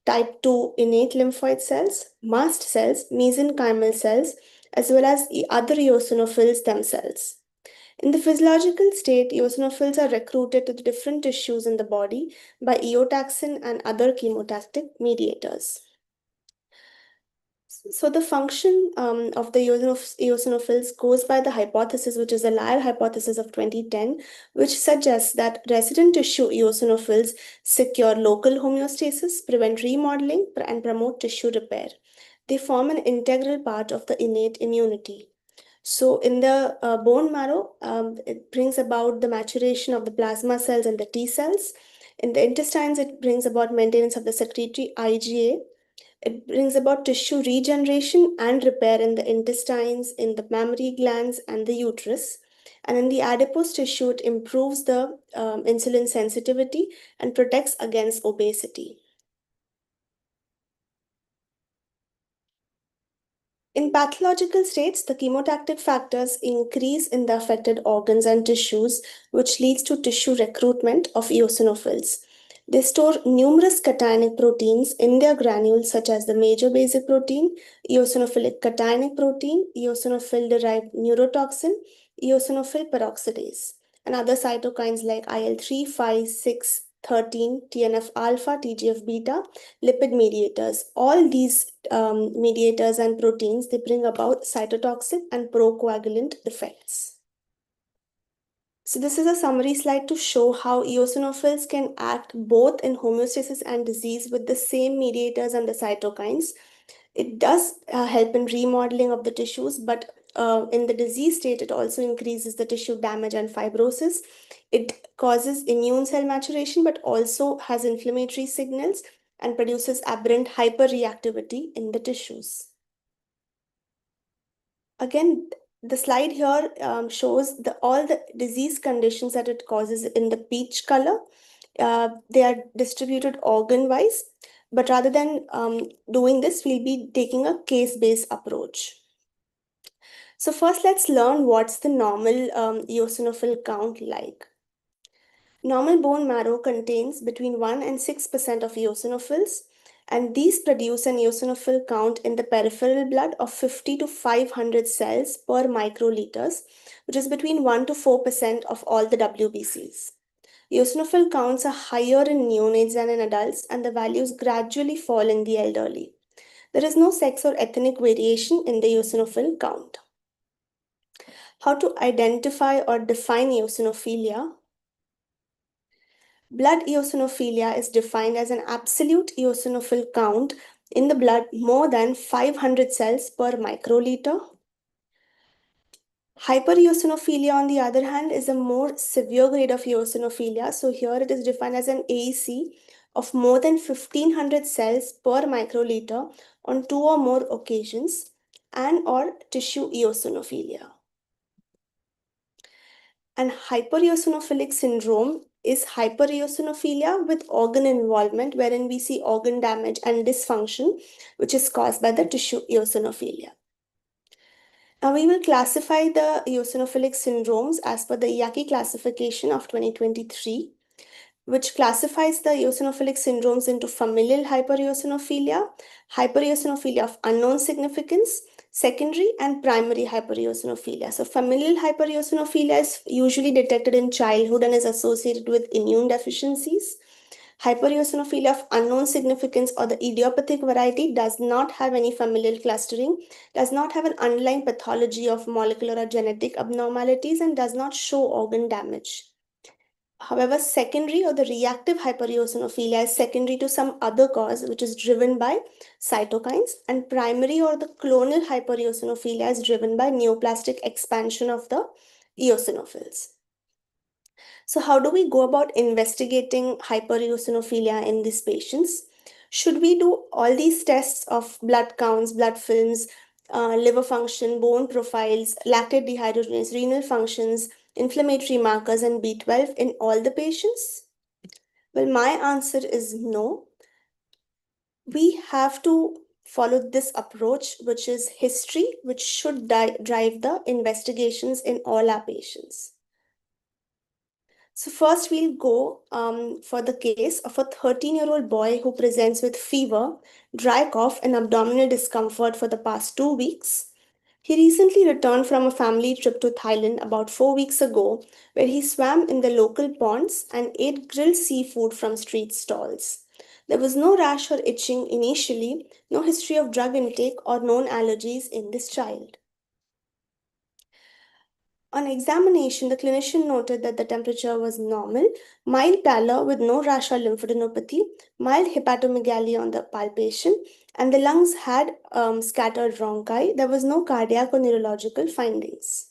type 2 innate lymphoid cells, mast cells, mesenchymal cells, as well as the other eosinophils themselves. In the physiological state, eosinophils are recruited to the different tissues in the body by eotaxin and other chemotactic mediators. So the function of the eosinophils goes by the hypothesis, which is the Lyle hypothesis of 2010, which suggests that resident tissue eosinophils secure local homeostasis, prevent remodeling, and promote tissue repair. They form an integral part of the innate immunity. So in the bone marrow, it brings about the maturation of the plasma cells and the T cells. In the intestines, it brings about maintenance of the secretory IgA. It brings about tissue regeneration and repair in the intestines, in the mammary glands, and the uterus. And in the adipose tissue, it improves the insulin sensitivity and protects against obesity. In pathological states, the chemotactic factors increase in the affected organs and tissues, which leads to tissue recruitment of eosinophils. They store numerous cationic proteins in their granules, such as the major basic protein, eosinophilic cationic protein, eosinophil-derived neurotoxin, eosinophil peroxidase, and other cytokines like IL-3, 5, 6, 13, TNF-alpha, TGF-beta, lipid mediators. All these mediators and proteins, they bring about cytotoxic and procoagulant effects. So this is a summary slide to show how eosinophils can act both in homeostasis and disease with the same mediators and the cytokines. It does help in remodeling of the tissues, but in the disease state, it also increases the tissue damage and fibrosis. It causes immune cell maturation, but also has inflammatory signals and produces aberrant hyperreactivity in the tissues. Again, the slide here shows all the disease conditions that it causes in the peach color. They are distributed organ-wise, but rather than doing this, we'll be taking a case-based approach. So first, let's learn what's the normal eosinophil count like. Normal bone marrow contains between 1 and 6% of eosinophils, and these produce an eosinophil count in the peripheral blood of 50 to 500 cells per microliters, which is between 1 to 4% of all the WBCs. Eosinophil counts are higher in neonates than in adults, and the values gradually fall in the elderly. There is no sex or ethnic variation in the eosinophil count. How to identify or define eosinophilia? Blood eosinophilia is defined as an absolute eosinophil count in the blood more than 500 cells per microliter. Hypereosinophilia, on the other hand, is a more severe grade of eosinophilia. So here it is defined as an AEC of more than 1500 cells per microliter on 2 or more occasions, and or tissue eosinophilia. And hypereosinophilic syndrome is hypereosinophilia with organ involvement, wherein we see organ damage and dysfunction, which is caused by the tissue eosinophilia. Now we will classify the eosinophilic syndromes as per the IACI classification of 2023, which classifies the eosinophilic syndromes into familial hypereosinophilia, hypereosinophilia of unknown significance, secondary and primary hypereosinophilia. So familial hypereosinophilia is usually detected in childhood and is associated with immune deficiencies. Hypereosinophilia of unknown significance, or the idiopathic variety, does not have any familial clustering, does not have an underlying pathology of molecular or genetic abnormalities, and does not show organ damage. However, secondary or the reactive hypereosinophilia is secondary to some other cause which is driven by cytokines, and primary or the clonal hypereosinophilia is driven by neoplastic expansion of the eosinophils. So how do we go about investigating hypereosinophilia in these patients? Should we do all these tests of blood counts, blood films, liver function, bone profiles, lactate dehydrogenase, renal functions, inflammatory markers, and B12 in all the patients? Well, my answer is no. We have to follow this approach, which is history, which should drive the investigations in all our patients. So first we'll go for the case of a 13-year-old boy who presents with fever, dry cough, and abdominal discomfort for the past 2 weeks. He recently returned from a family trip to Thailand about 4 weeks ago, where he swam in the local ponds and ate grilled seafood from street stalls. There was no rash or itching initially, no history of drug intake or known allergies in this child. On examination, the clinician noted that the temperature was normal, mild pallor with no rash or lymphadenopathy, mild hepatomegaly on the palpation, and the lungs had scattered bronchi. There was no cardiac or neurological findings.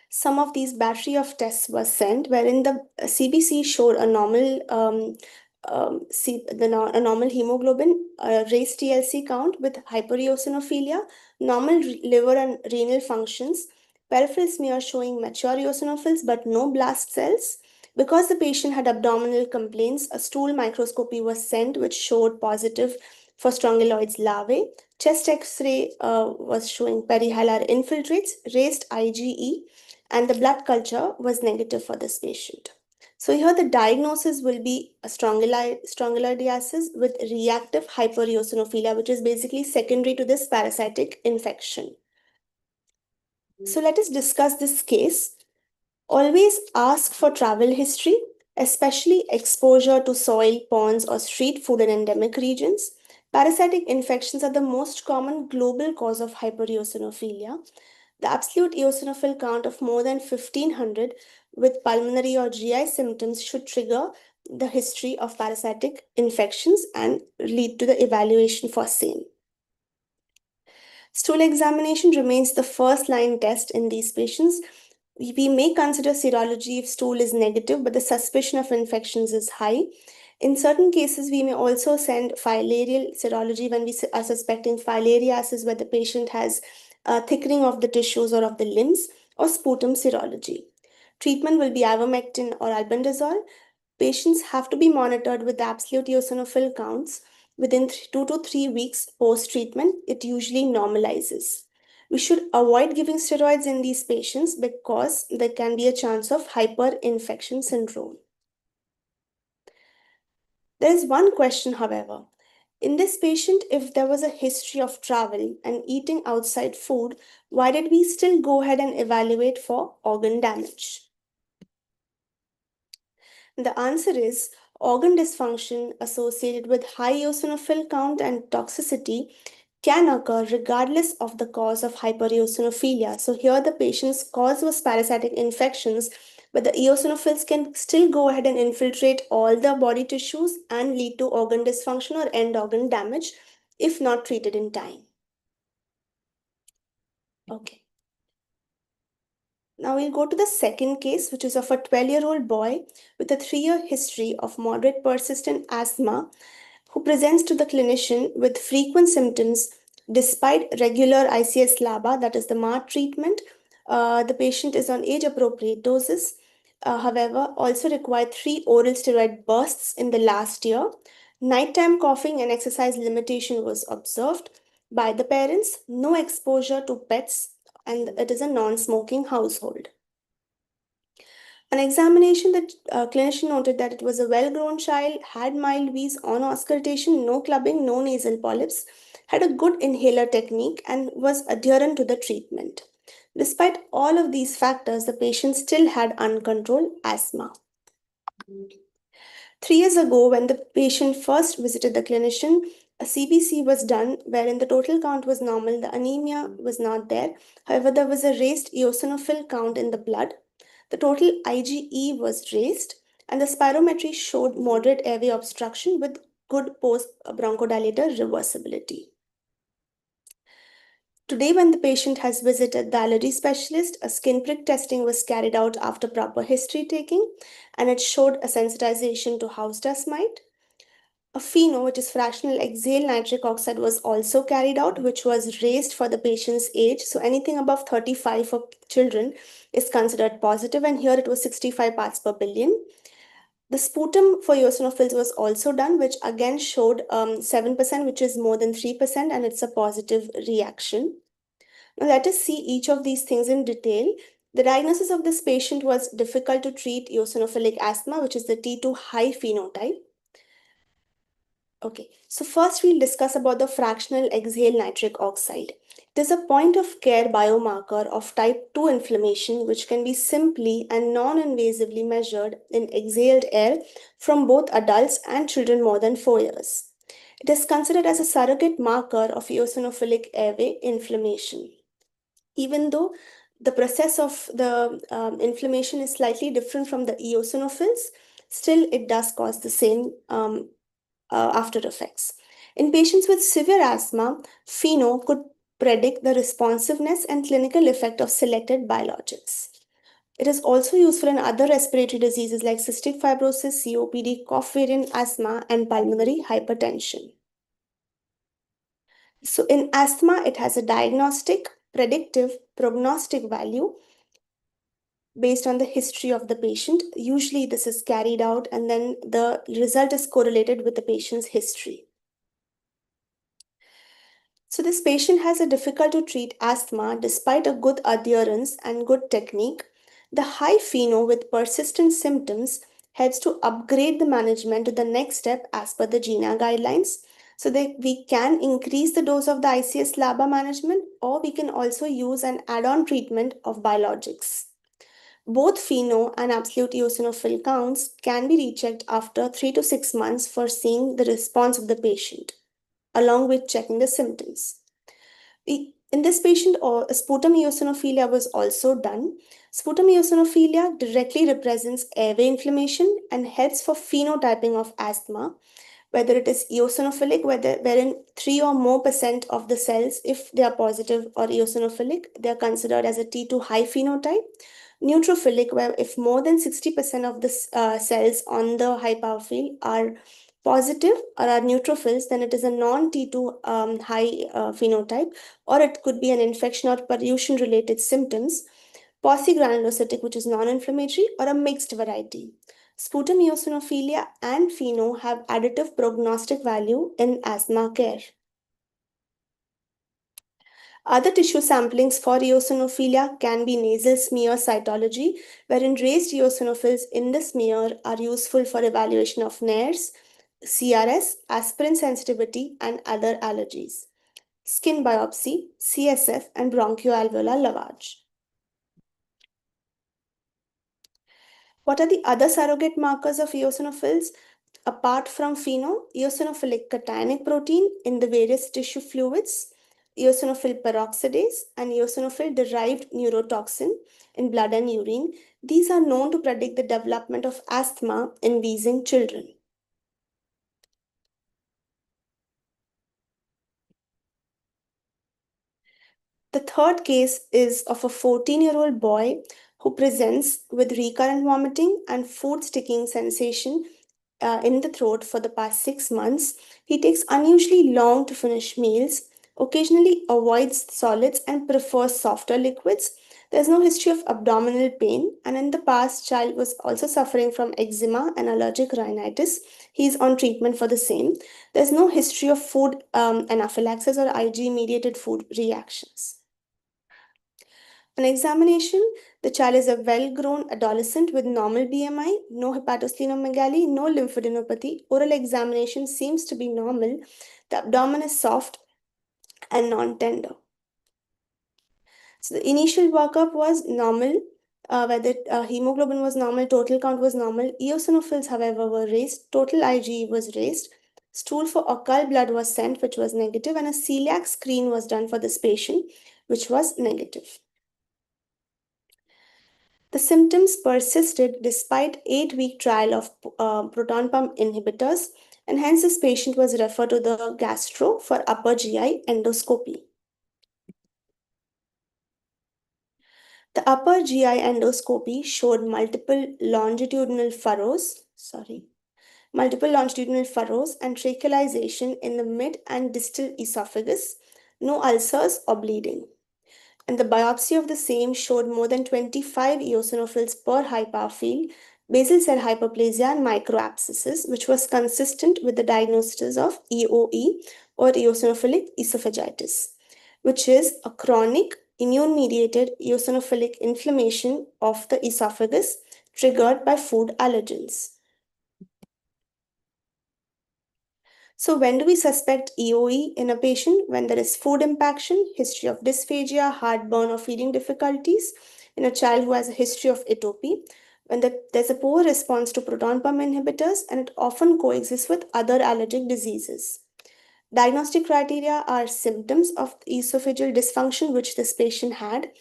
Some of these battery of tests were sent, wherein the CBC showed a normal a normal hemoglobin, raised TLC count with hypereosinophilia, normal liver and renal functions, peripheral smear showing mature eosinophils but no blast cells. Because the patient had abdominal complaints, a stool microscopy was sent which showed positive for strongyloids larvae. Chest X-ray was showing perihilar infiltrates, raised IgE, and the blood culture was negative for this patient. So here the diagnosis will be a strongyloidiasis with reactive hypereosinophilia, which is basically secondary to this parasitic infection. So let us discuss this case. Always ask for travel history, especially exposure to soil, ponds, or street food in endemic regions. Parasitic infections are the most common global cause of hypereosinophilia. The absolute eosinophil count of more than 1500 with pulmonary or GI symptoms should trigger the history of parasitic infections and lead to the evaluation for same. Stool examination remains the first line test in these patients. We may consider serology if stool is negative, but the suspicion of infections is high. In certain cases, we may also send filarial serology when we are suspecting filariasis, where the patient has thickening of the tissues or of the limbs, or sputum serology. Treatment will be ivermectin or albendazole. Patients have to be monitored with the absolute eosinophil counts. Within 2 to 3 weeks post-treatment, it usually normalizes. We should avoid giving steroids in these patients because there can be a chance of hyperinfection syndrome. There is one question, however. In this patient, if there was a history of travel and eating outside food, why did we still go ahead and evaluate for organ damage? The answer is organ dysfunction associated with high eosinophil count and toxicity can occur regardless of the cause of hypereosinophilia. So here the patient's cause was parasitic infections, but the eosinophils can still go ahead and infiltrate all the body tissues and lead to organ dysfunction or end organ damage if not treated in time. Okay. Now we'll go to the second case, which is of a 12-year-old boy with a 3-year history of moderate persistent asthma who presents to the clinician with frequent symptoms despite regular ICS LABA, that is the MAR treatment. The patient is on age-appropriate doses, however, also required 3 oral steroid bursts in the last year. Nighttime coughing and exercise limitation was observed by the parents, no exposure to pets, and it is a non-smoking household. On examination, the clinician noted that it was a well-grown child, had mild wheeze on auscultation, no clubbing, no nasal polyps, had a good inhaler technique, and was adherent to the treatment. Despite all of these factors, the patient still had uncontrolled asthma. 3 years ago, when the patient first visited the clinician, a CBC was done wherein the total count was normal, the anemia was not there. However, there was a raised eosinophil count in the blood. The total IgE was raised, and the spirometry showed moderate airway obstruction with good post-bronchodilator reversibility. Today, when the patient has visited the allergy specialist, a skin prick testing was carried out after proper history taking, and it showed a sensitization to house dust mite. A FeNO, which is fractional exhaled nitric oxide, was also carried out, which was raised for the patient's age. So anything above 35 for children is considered positive, and here it was 65 parts per billion. The sputum for eosinophils was also done, which again showed 7%, which is more than 3%, and it's a positive reaction. Now let us see each of these things in detail. The diagnosis of this patient was difficult to treat eosinophilic asthma, which is the T2 high phenotype. Okay, so first we'll discuss about the fractional exhaled nitric oxide. It is a point of care biomarker of type 2 inflammation, which can be simply and non-invasively measured in exhaled air from both adults and children more than 4 years. It is considered as a surrogate marker of eosinophilic airway inflammation. Even though the process of the inflammation is slightly different from the eosinophils, still it does cause the same after effects. In patients with severe asthma, FeNO could predict the responsiveness and clinical effect of selected biologics. It is also useful in other respiratory diseases like cystic fibrosis, COPD, cough variant asthma, and pulmonary hypertension. So in asthma, it has a diagnostic, predictive, prognostic value based on the history of the patient. Usually this is carried out and then the result is correlated with the patient's history. So this patient has a difficult to treat asthma despite a good adherence and good technique. The high FeNO with persistent symptoms helps to upgrade the management to the next step as per the GINA guidelines. So that we can increase the dose of the ICS-LABA management, or we can also use an add-on treatment of biologics. Both FeNO and absolute eosinophil counts can be rechecked after 3 to 6 months for seeing the response of the patient, along with checking the symptoms. In this patient, sputum eosinophilia was also done. Sputum eosinophilia directly represents airway inflammation and helps for phenotyping of asthma, whether it is eosinophilic, wherein 3 or more % of the cells, if they are positive or eosinophilic, they are considered as a T2 high phenotype. Neutrophilic, where if more than 60% of the cells on the high power field are positive or are neutrophils, then it is a non-T2 high phenotype, or it could be an infection or pollution related symptoms. Paucigranulocytic, which is non-inflammatory, or a mixed variety. Sputum eosinophilia and FeNO have additive prognostic value in asthma care. Other tissue samplings for eosinophilia can be nasal smear cytology, wherein raised eosinophils in the smear are useful for evaluation of NAIRS, CRS, aspirin sensitivity, and other allergies. Skin biopsy, CSF, and bronchoalveolar lavage. What are the other surrogate markers of eosinophils? Apart from FeNO, eosinophilic cationic protein in the various tissue fluids, eosinophil peroxidase, and eosinophil-derived neurotoxin in blood and urine. These are known to predict the development of asthma in wheezing children. The third case is of a 14-year-old boy who presents with recurrent vomiting and food sticking sensation in the throat for the past 6 months. He takes unusually long to finish meals, occasionally avoids solids and prefers softer liquids. There's no history of abdominal pain, and in the past, child was also suffering from eczema and allergic rhinitis. He's on treatment for the same. There's no history of food anaphylaxis or IgE-mediated food reactions. On examination, the child is a well-grown adolescent with normal BMI, no hepatosplenomegaly, no lymphadenopathy. Oral examination seems to be normal. The abdomen is soft and non-tender. So the initial workup was normal, whether hemoglobin was normal, total count was normal. Eosinophils, however, were raised. Total IgE was raised. Stool for occult blood was sent, which was negative, and a celiac screen was done for this patient, which was negative. The symptoms persisted despite 8-week trial of proton pump inhibitors, and hence this patient was referred to the gastro for upper GI endoscopy. The upper GI endoscopy showed multiple longitudinal furrows, multiple longitudinal furrows, and trachealization in the mid and distal esophagus, no ulcers or bleeding. And the biopsy of the same showed more than 25 eosinophils per high power field, basal cell hyperplasia, and microabscesses, which was consistent with the diagnosis of EOE or eosinophilic esophagitis, which is a chronic immune-mediated eosinophilic inflammation of the esophagus triggered by food allergens. So when do we suspect EOE in a patient? When there is food impaction, history of dysphagia, heartburn, or feeding difficulties in a child who has a history of atopy, when there's a poor response to proton pump inhibitors, and it often coexists with other allergic diseases. Diagnostic criteria are symptoms of esophageal dysfunction which this patient had,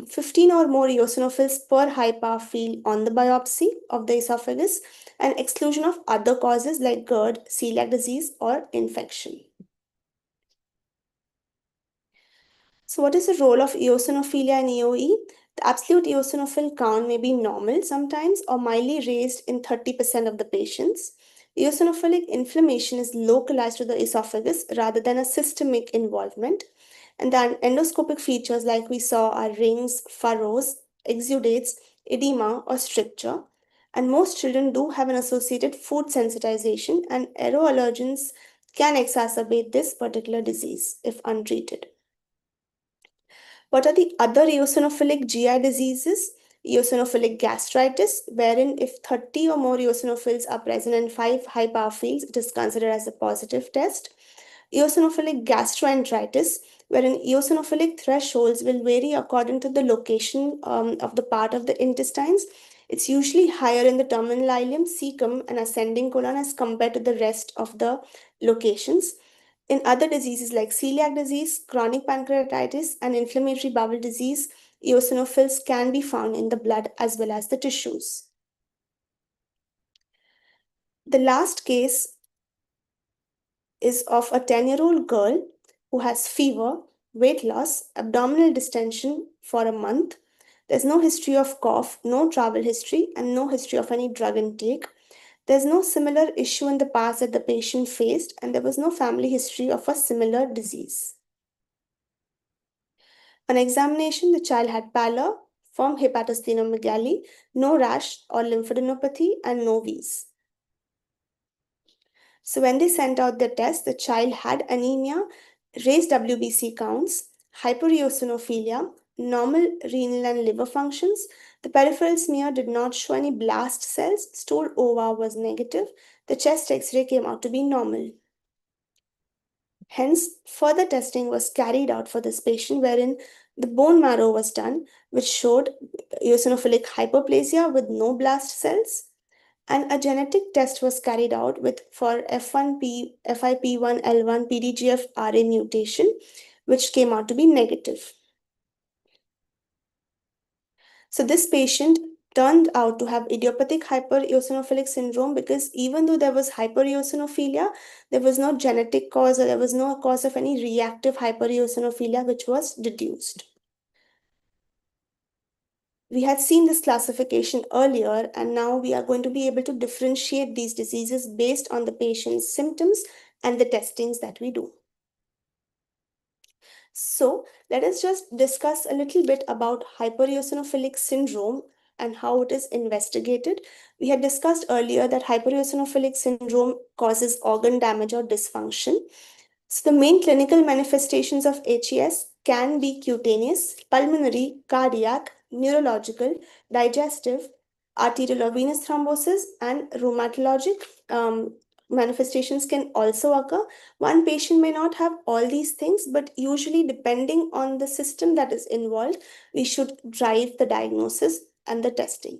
15 or more eosinophils per high power field on the biopsy of the esophagus, and exclusion of other causes like GERD, celiac disease, or infection. So what is the role of eosinophilia in EOE? The absolute eosinophil count may be normal sometimes or mildly raised in 30% of the patients. Eosinophilic inflammation is localized to the esophagus rather than a systemic involvement. And then endoscopic features like we saw are rings, furrows, exudates, edema, or stricture. And most children do have an associated food sensitization, and aeroallergens can exacerbate this particular disease if untreated. What are the other eosinophilic GI diseases? Eosinophilic gastritis, wherein if 30 or more eosinophils are present in 5 high power fields, it is considered as a positive test. Eosinophilic gastroenteritis, wherein eosinophilic thresholds will vary according to the location of the part of the intestines. It's usually higher in the terminal ileum, cecum, and ascending colon as compared to the rest of the locations. In other diseases like celiac disease, chronic pancreatitis, and inflammatory bowel disease, eosinophils can be found in the blood as well as the tissues. The last case is of a 10-year-old girl who has fever, weight loss, abdominal distension for a month. There's no history of cough, no travel history, and no history of any drug intake. There's no similar issue in the past that the patient faced, and there was no family history of a similar disease. On examination, the child had pallor, firm hepatosplenomegaly, no rash or lymphadenopathy, and no wheeze. So when they sent out the test, the child had anemia, raised WBC counts, hypereosinophilia, normal renal and liver functions. The peripheral smear did not show any blast cells. Stool ova was negative. The chest X-ray came out to be normal. Hence, further testing was carried out for this patient, wherein the bone marrow was done, which showed eosinophilic hyperplasia with no blast cells. And a genetic test was carried out for F1P, FIP1L1 PDGF RA mutation, which came out to be negative. So this patient turned out to have idiopathic hypereosinophilic syndrome because even though there was hypereosinophilia, there was no genetic cause or there was no cause of any reactive hypereosinophilia which was deduced. We had seen this classification earlier, and now we are going to be able to differentiate these diseases based on the patient's symptoms and the testings that we do. So let us just discuss a little bit about hypereosinophilic syndrome and how it is investigated. We had discussed earlier that hypereosinophilic syndrome causes organ damage or dysfunction. So the main clinical manifestations of HES can be cutaneous, pulmonary, cardiac, neurological, digestive, arterial or venous thrombosis, and rheumatologic manifestations can also occur. One patient may not have all these things, but usually depending on the system that is involved, we should drive the diagnosis and the testing.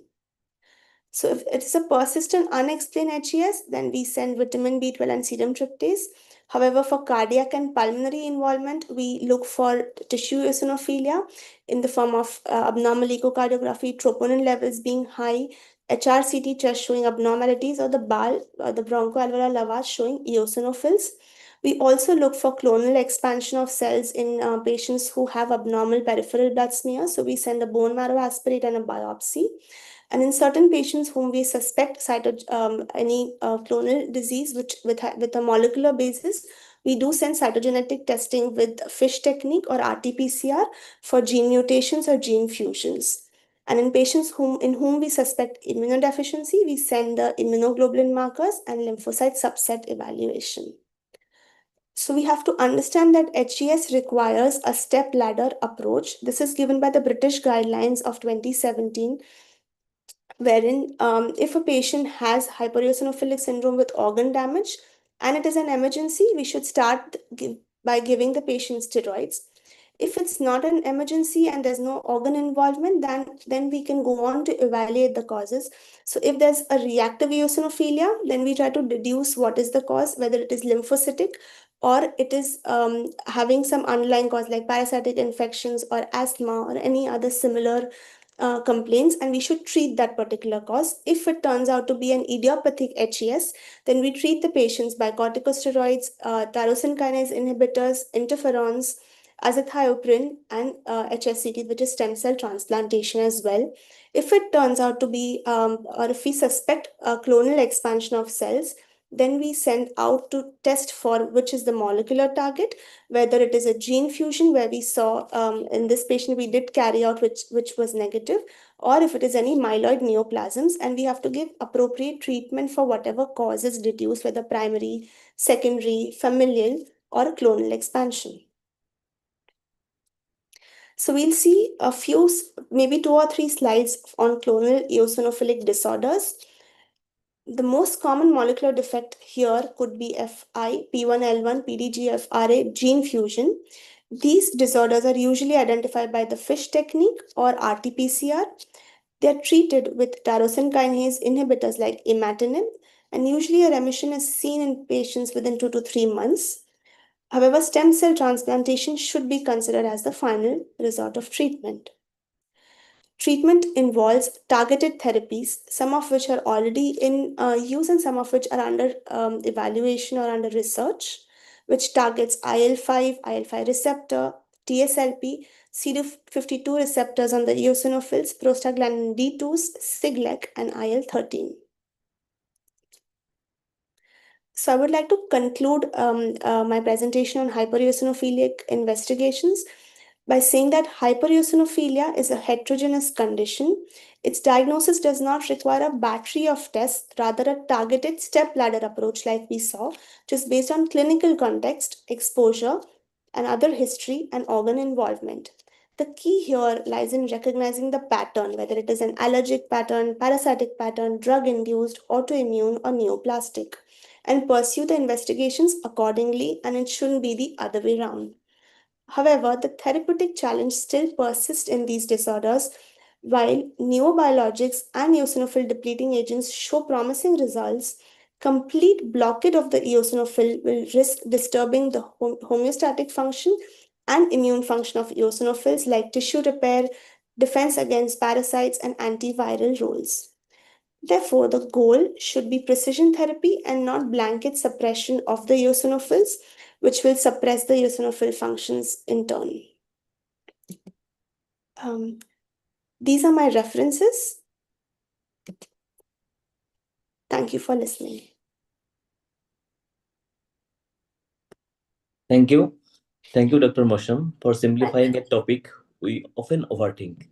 So if it is a persistent unexplained HES, then we send vitamin B12 and serum tryptase. However, for cardiac and pulmonary involvement, we look for tissue eosinophilia in the form of abnormal echocardiography, troponin levels being high, HRCT chest showing abnormalities, or the BAL, the bronchoalveolar lavage showing eosinophils. We also look for clonal expansion of cells in patients who have abnormal peripheral blood smear. So we send a bone marrow aspirate and a biopsy. And in certain patients whom we suspect any clonal disease with a molecular basis, we do send cytogenetic testing with FISH technique or RT-PCR for gene mutations or gene fusions. And in patients in whom we suspect immunodeficiency, we send the immunoglobulin markers and lymphocyte subset evaluation. So we have to understand that HES requires a step ladder approach. This is given by the British guidelines of 2017, wherein if a patient has hypereosinophilic syndrome with organ damage and it is an emergency, we should start by giving the patient steroids. If it's not an emergency and there's no organ involvement, then we can go on to evaluate the causes. So if there's a reactive eosinophilia, then we try to deduce what is the cause, whether it is lymphocytic or it is having some underlying cause like parasitic infections or asthma or any other similar complaints, and we should treat that particular cause. If it turns out to be an idiopathic HES, then we treat the patients by corticosteroids, tyrosine kinase inhibitors, interferons, azathioprine, and HSCT, which is stem cell transplantation as well. If it turns out to be, or if we suspect a clonal expansion of cells, then we send out to test for which is the molecular target, whether it is a gene fusion where we saw in this patient we did carry out which was negative, or if it is any myeloid neoplasms, and we have to give appropriate treatment for whatever cause is deduced, whether primary, secondary, familial, or clonal expansion. So we'll see a few, maybe 2 or 3 slides on clonal eosinophilic disorders. The most common molecular defect here could be FI, P1L1, PDGFRA gene fusion. These disorders are usually identified by the FISH technique or RT-PCR. They are treated with tyrosine kinase inhibitors like imatinib, and usually a remission is seen in patients within 2 to 3 months. However, stem cell transplantation should be considered as the final resort of treatment. Treatment involves targeted therapies, some of which are already in use and some of which are under evaluation or under research, which targets IL-5, IL-5 receptor, TSLP, CD52 receptors on the eosinophils, prostaglandin D2s, Siglec, and IL-13. So I would like to conclude my presentation on hypereosinophilic investigations by saying that hypereosinophilia is a heterogeneous condition. Its diagnosis does not require a battery of tests, rather a targeted step ladder approach like we saw, just based on clinical context, exposure, and other history and organ involvement. The key here lies in recognizing the pattern, whether it is an allergic pattern, parasitic pattern, drug-induced, autoimmune, or neoplastic, and pursue the investigations accordingly, and it shouldn't be the other way around. However, the therapeutic challenge still persists in these disorders. While neobiologics and eosinophil depleting agents show promising results, complete blockade of the eosinophil will risk disturbing the homeostatic function and immune function of eosinophils, like tissue repair, defense against parasites, and antiviral roles. Therefore, the goal should be precision therapy and not blanket suppression of the eosinophils, which will suppress the eosinophil functions in turn. These are my references. Thank you for listening. Thank you. Thank you, Dr. Mosham, for simplifying a topic we often overthink.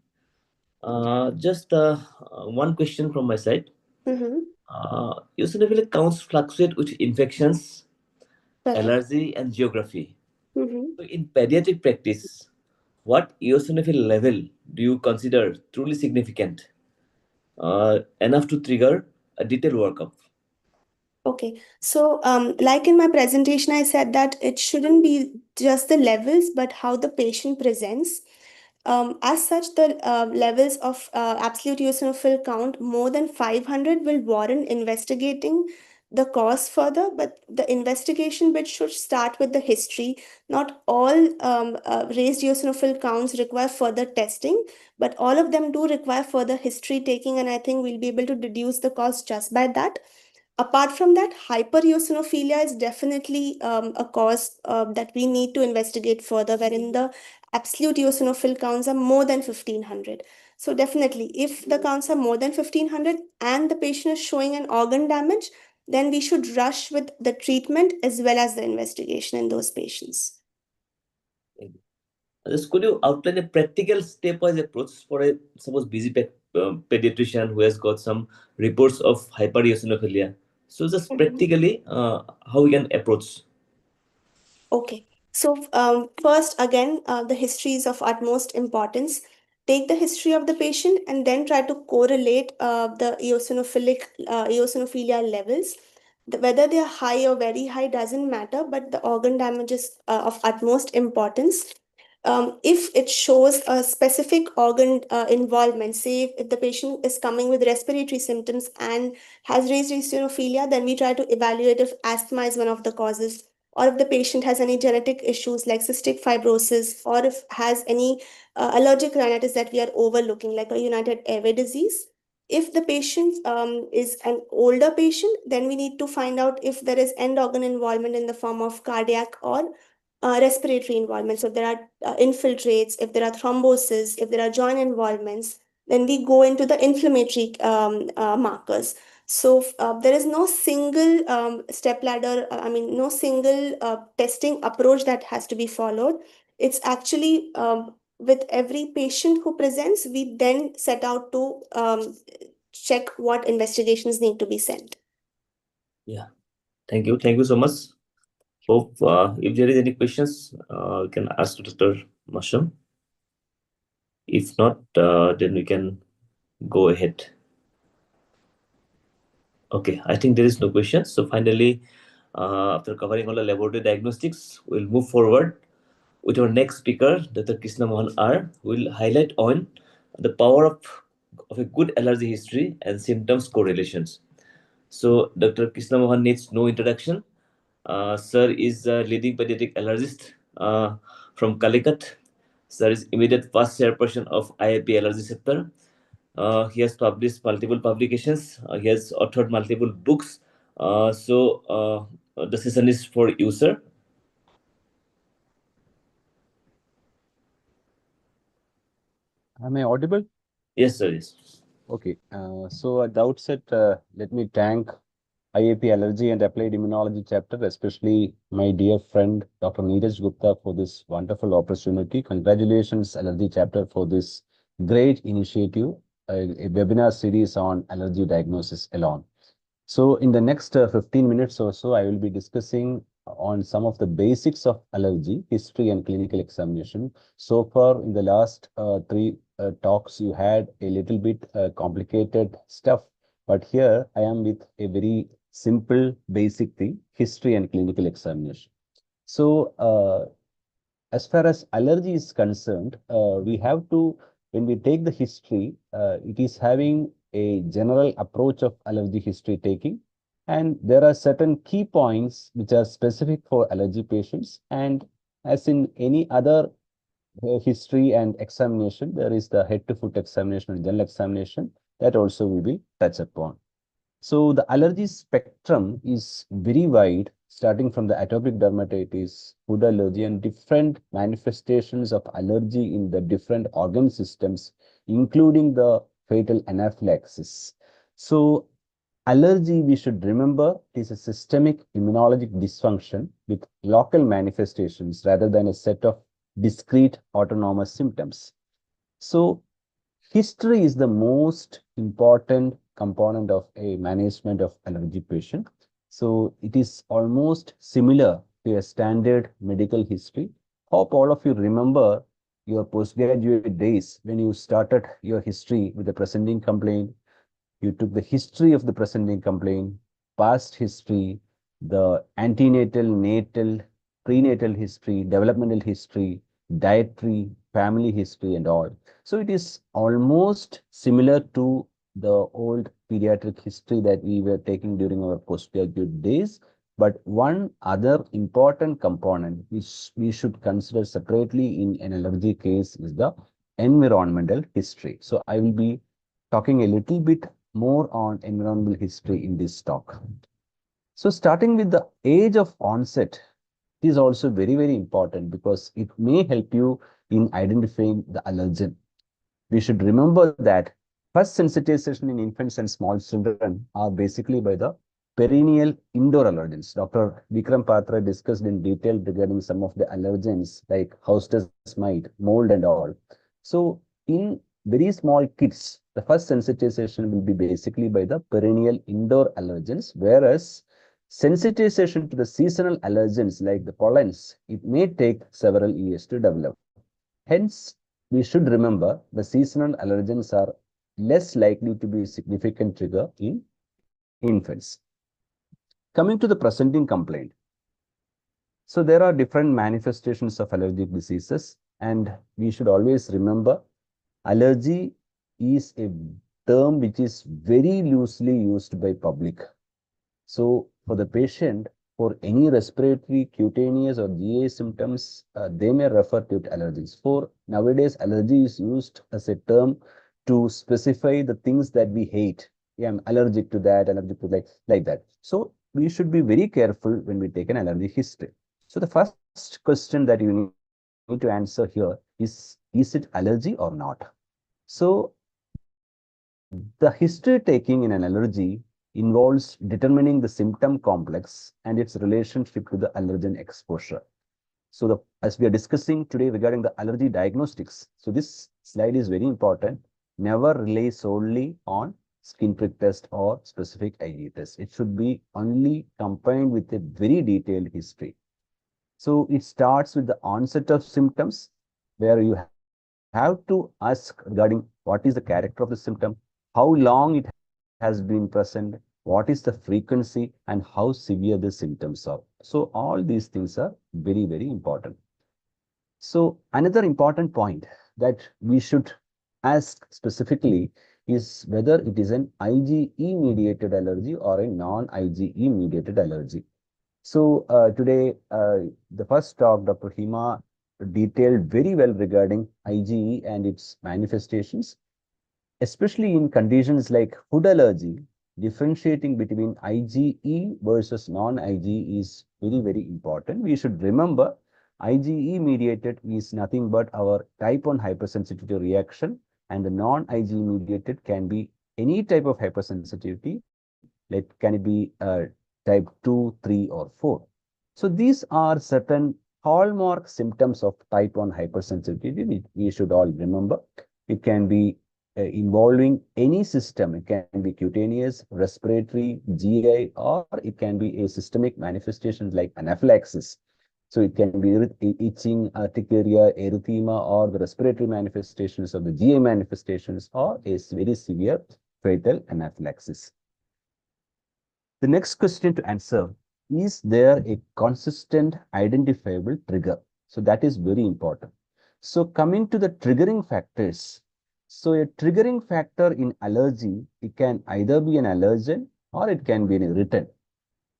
Just one question from my side. Eosinophilic counts fluctuate with infections, allergy, and geography. So in pediatric practice, what eosinophil level do you consider truly significant, enough to trigger a detailed workup? Okay, so like in my presentation, I said that it shouldn't be just the levels, but how the patient presents. As such, the levels of absolute eosinophil count more than 500 will warrant investigating the cause further, but the investigation bit should start with the history. Not all raised eosinophil counts require further testing, but all of them do require further history taking, and I think we'll be able to deduce the cause just by that. Apart from that, hypereosinophilia is definitely a cause that we need to investigate further, wherein the absolute eosinophil counts are more than 1500. So definitely, if the counts are more than 1500 and the patient is showing an organ damage, then we should rush with the treatment as well as the investigation in those patients. Just could you outline a practical stepwise approach for a suppose busy pediatrician who has got some reports of hypereosinophilia? So just practically, how we can approach? Okay. So first, again, the history is of utmost importance. Take the history of the patient and then try to correlate the eosinophilia levels. Whether they are high or very high doesn't matter, but the organ damage is of utmost importance. If it shows a specific organ involvement, say if the patient is coming with respiratory symptoms and has raised eosinophilia, then we try to evaluate if asthma is one of the causes, or if the patient has any genetic issues like cystic fibrosis, or if has any allergic rhinitis that we are overlooking, like a United Airway disease. If the patient is an older patient, then we need to find out if there is end organ involvement in the form of cardiac or respiratory involvement. So if there are infiltrates, if there are thrombosis, if there are joint involvements, then we go into the inflammatory markers. So there is no single step ladder, no single testing approach that has to be followed. It's actually with every patient who presents, we then set out to check what investigations need to be sent. Yeah, thank you. Thank you so much. Hope if there is any questions, you can ask to Dr. Masham. If not, then we can go ahead. Okay, I think there is no question. So finally, after covering all the laboratory diagnostics, we'll move forward with our next speaker, Dr. Krishna Mohan R, who will highlight on the power of a good allergy history and symptoms correlations. So Dr. Krishna Mohan needs no introduction. Sir is a leading pediatric allergist from Calicut. Sir is immediate past chairperson of IAP Allergy Sector. He has published multiple publications. He has authored multiple books. The session is for you, sir. Am I audible? Yes, sir. Yes. Okay. So at the outset, let me thank IAP Allergy and Applied Immunology chapter, especially my dear friend Dr. Neeraj Gupta for this wonderful opportunity. Congratulations, Allergy chapter, for this great initiative, a webinar series on allergy diagnosis alone. So in the next 15 minutes or so, I will be discussing on some of the basics of allergy, history and clinical examination. So far in the last three talks, you had a little bit complicated stuff, but here I am with a very simple basic thing, history and clinical examination. So as far as allergy is concerned, we have to, when we take the history, it is having a general approach of allergy history taking. And there are certain key points which are specific for allergy patients. And as in any other history and examination, there is the head to foot examination and general examination that also we will touch upon. So the allergy spectrum is very wide, starting from the atopic dermatitis, food allergy, and different manifestations of allergy in the different organ systems, including the fatal anaphylaxis. So allergy, we should remember, is a systemic immunologic dysfunction with local manifestations rather than a set of discrete autonomous symptoms. So history is the most important component of a management of allergy patient. So it is almost similar to a standard medical history. Hope all of you remember your postgraduate days when you started your history with a presenting complaint. You took the history of the presenting complaint, past history, the antenatal, natal, prenatal history, developmental history, dietary, family history, and all. So it is almost similar to the old pediatric history that we were taking during our postgraduate days. But one other important component which we should consider separately in an allergy case is the environmental history. So I will be talking a little bit more on environmental history in this talk. So starting with the age of onset is also very, very important because it may help you in identifying the allergen. we should remember that first sensitization in infants and small children are basically by the perennial indoor allergens. Dr. Vikram Patra discussed in detail regarding some of the allergens like house dust mite, mold and all. So in very small kids, the first sensitization will be basically by the perennial indoor allergens, whereas sensitization to the seasonal allergens like the pollens, it may take several years to develop. Hence, we should remember the seasonal allergens are less likely to be a significant trigger in infants. Coming to the presenting complaint. So there are different manifestations of allergic diseases, and we should always remember allergy is a term which is very loosely used by public. So for the patient, for any respiratory, cutaneous or GI symptoms, they may refer to allergies. For nowadays, allergy is used as a term to specify the things that we hate. Yeah, I'm allergic to that, allergic to like that. So we should be very careful when we take an allergy history. So the first question that you need to answer here is it allergy or not? So the history taking in an allergy involves determining the symptom complex and its relationship to the allergen exposure. So as we are discussing today regarding the allergy diagnostics, so this slide is very important. Never rely solely on skin prick test or specific IgE test. It should be only combined with a very detailed history. So it starts with the onset of symptoms, where you have to ask regarding what is the character of the symptom, how long it has been present, what is the frequency, and how severe the symptoms are. So all these things are very, very important. So another important point that we should ask specifically is whether it is an IgE mediated allergy or a non-IgE mediated allergy. So today, the first talk, Dr. Hima detailed very well regarding IgE and its manifestations, especially in conditions like food allergy. Differentiating between IgE versus non-IgE is very, very important. We should remember IgE mediated is nothing but our type 1 hypersensitivity reaction, and the non-IgE mediated can be any type of hypersensitivity. Like, can it be type 2, 3, or 4? So these are certain hallmark symptoms of type 1 hypersensitivity we should all remember. It can be involving any system. It can be cutaneous, respiratory, GI, or it can be a systemic manifestation like anaphylaxis. So it can be itching, urticaria, erythema, or the respiratory manifestations of the GI manifestations, or a very severe fatal anaphylaxis. The next question to answer, is there a consistent identifiable trigger? So that is very important. So coming to the triggering factors. So a triggering factor in allergy, it can either be an allergen or it can be an irritant.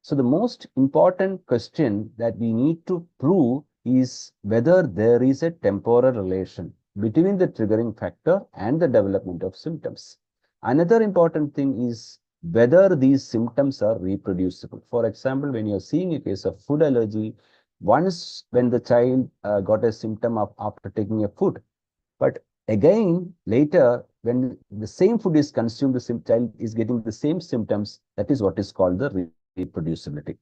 So the most important question that we need to prove is whether there is a temporal relation between the triggering factor and the development of symptoms. Another important thing is whether these symptoms are reproducible. For example, when you're seeing a case of food allergy, once when the child got a symptom of after taking a food, but again later when the same food is consumed, the child is getting the same symptoms. That is what is called the reproducibility.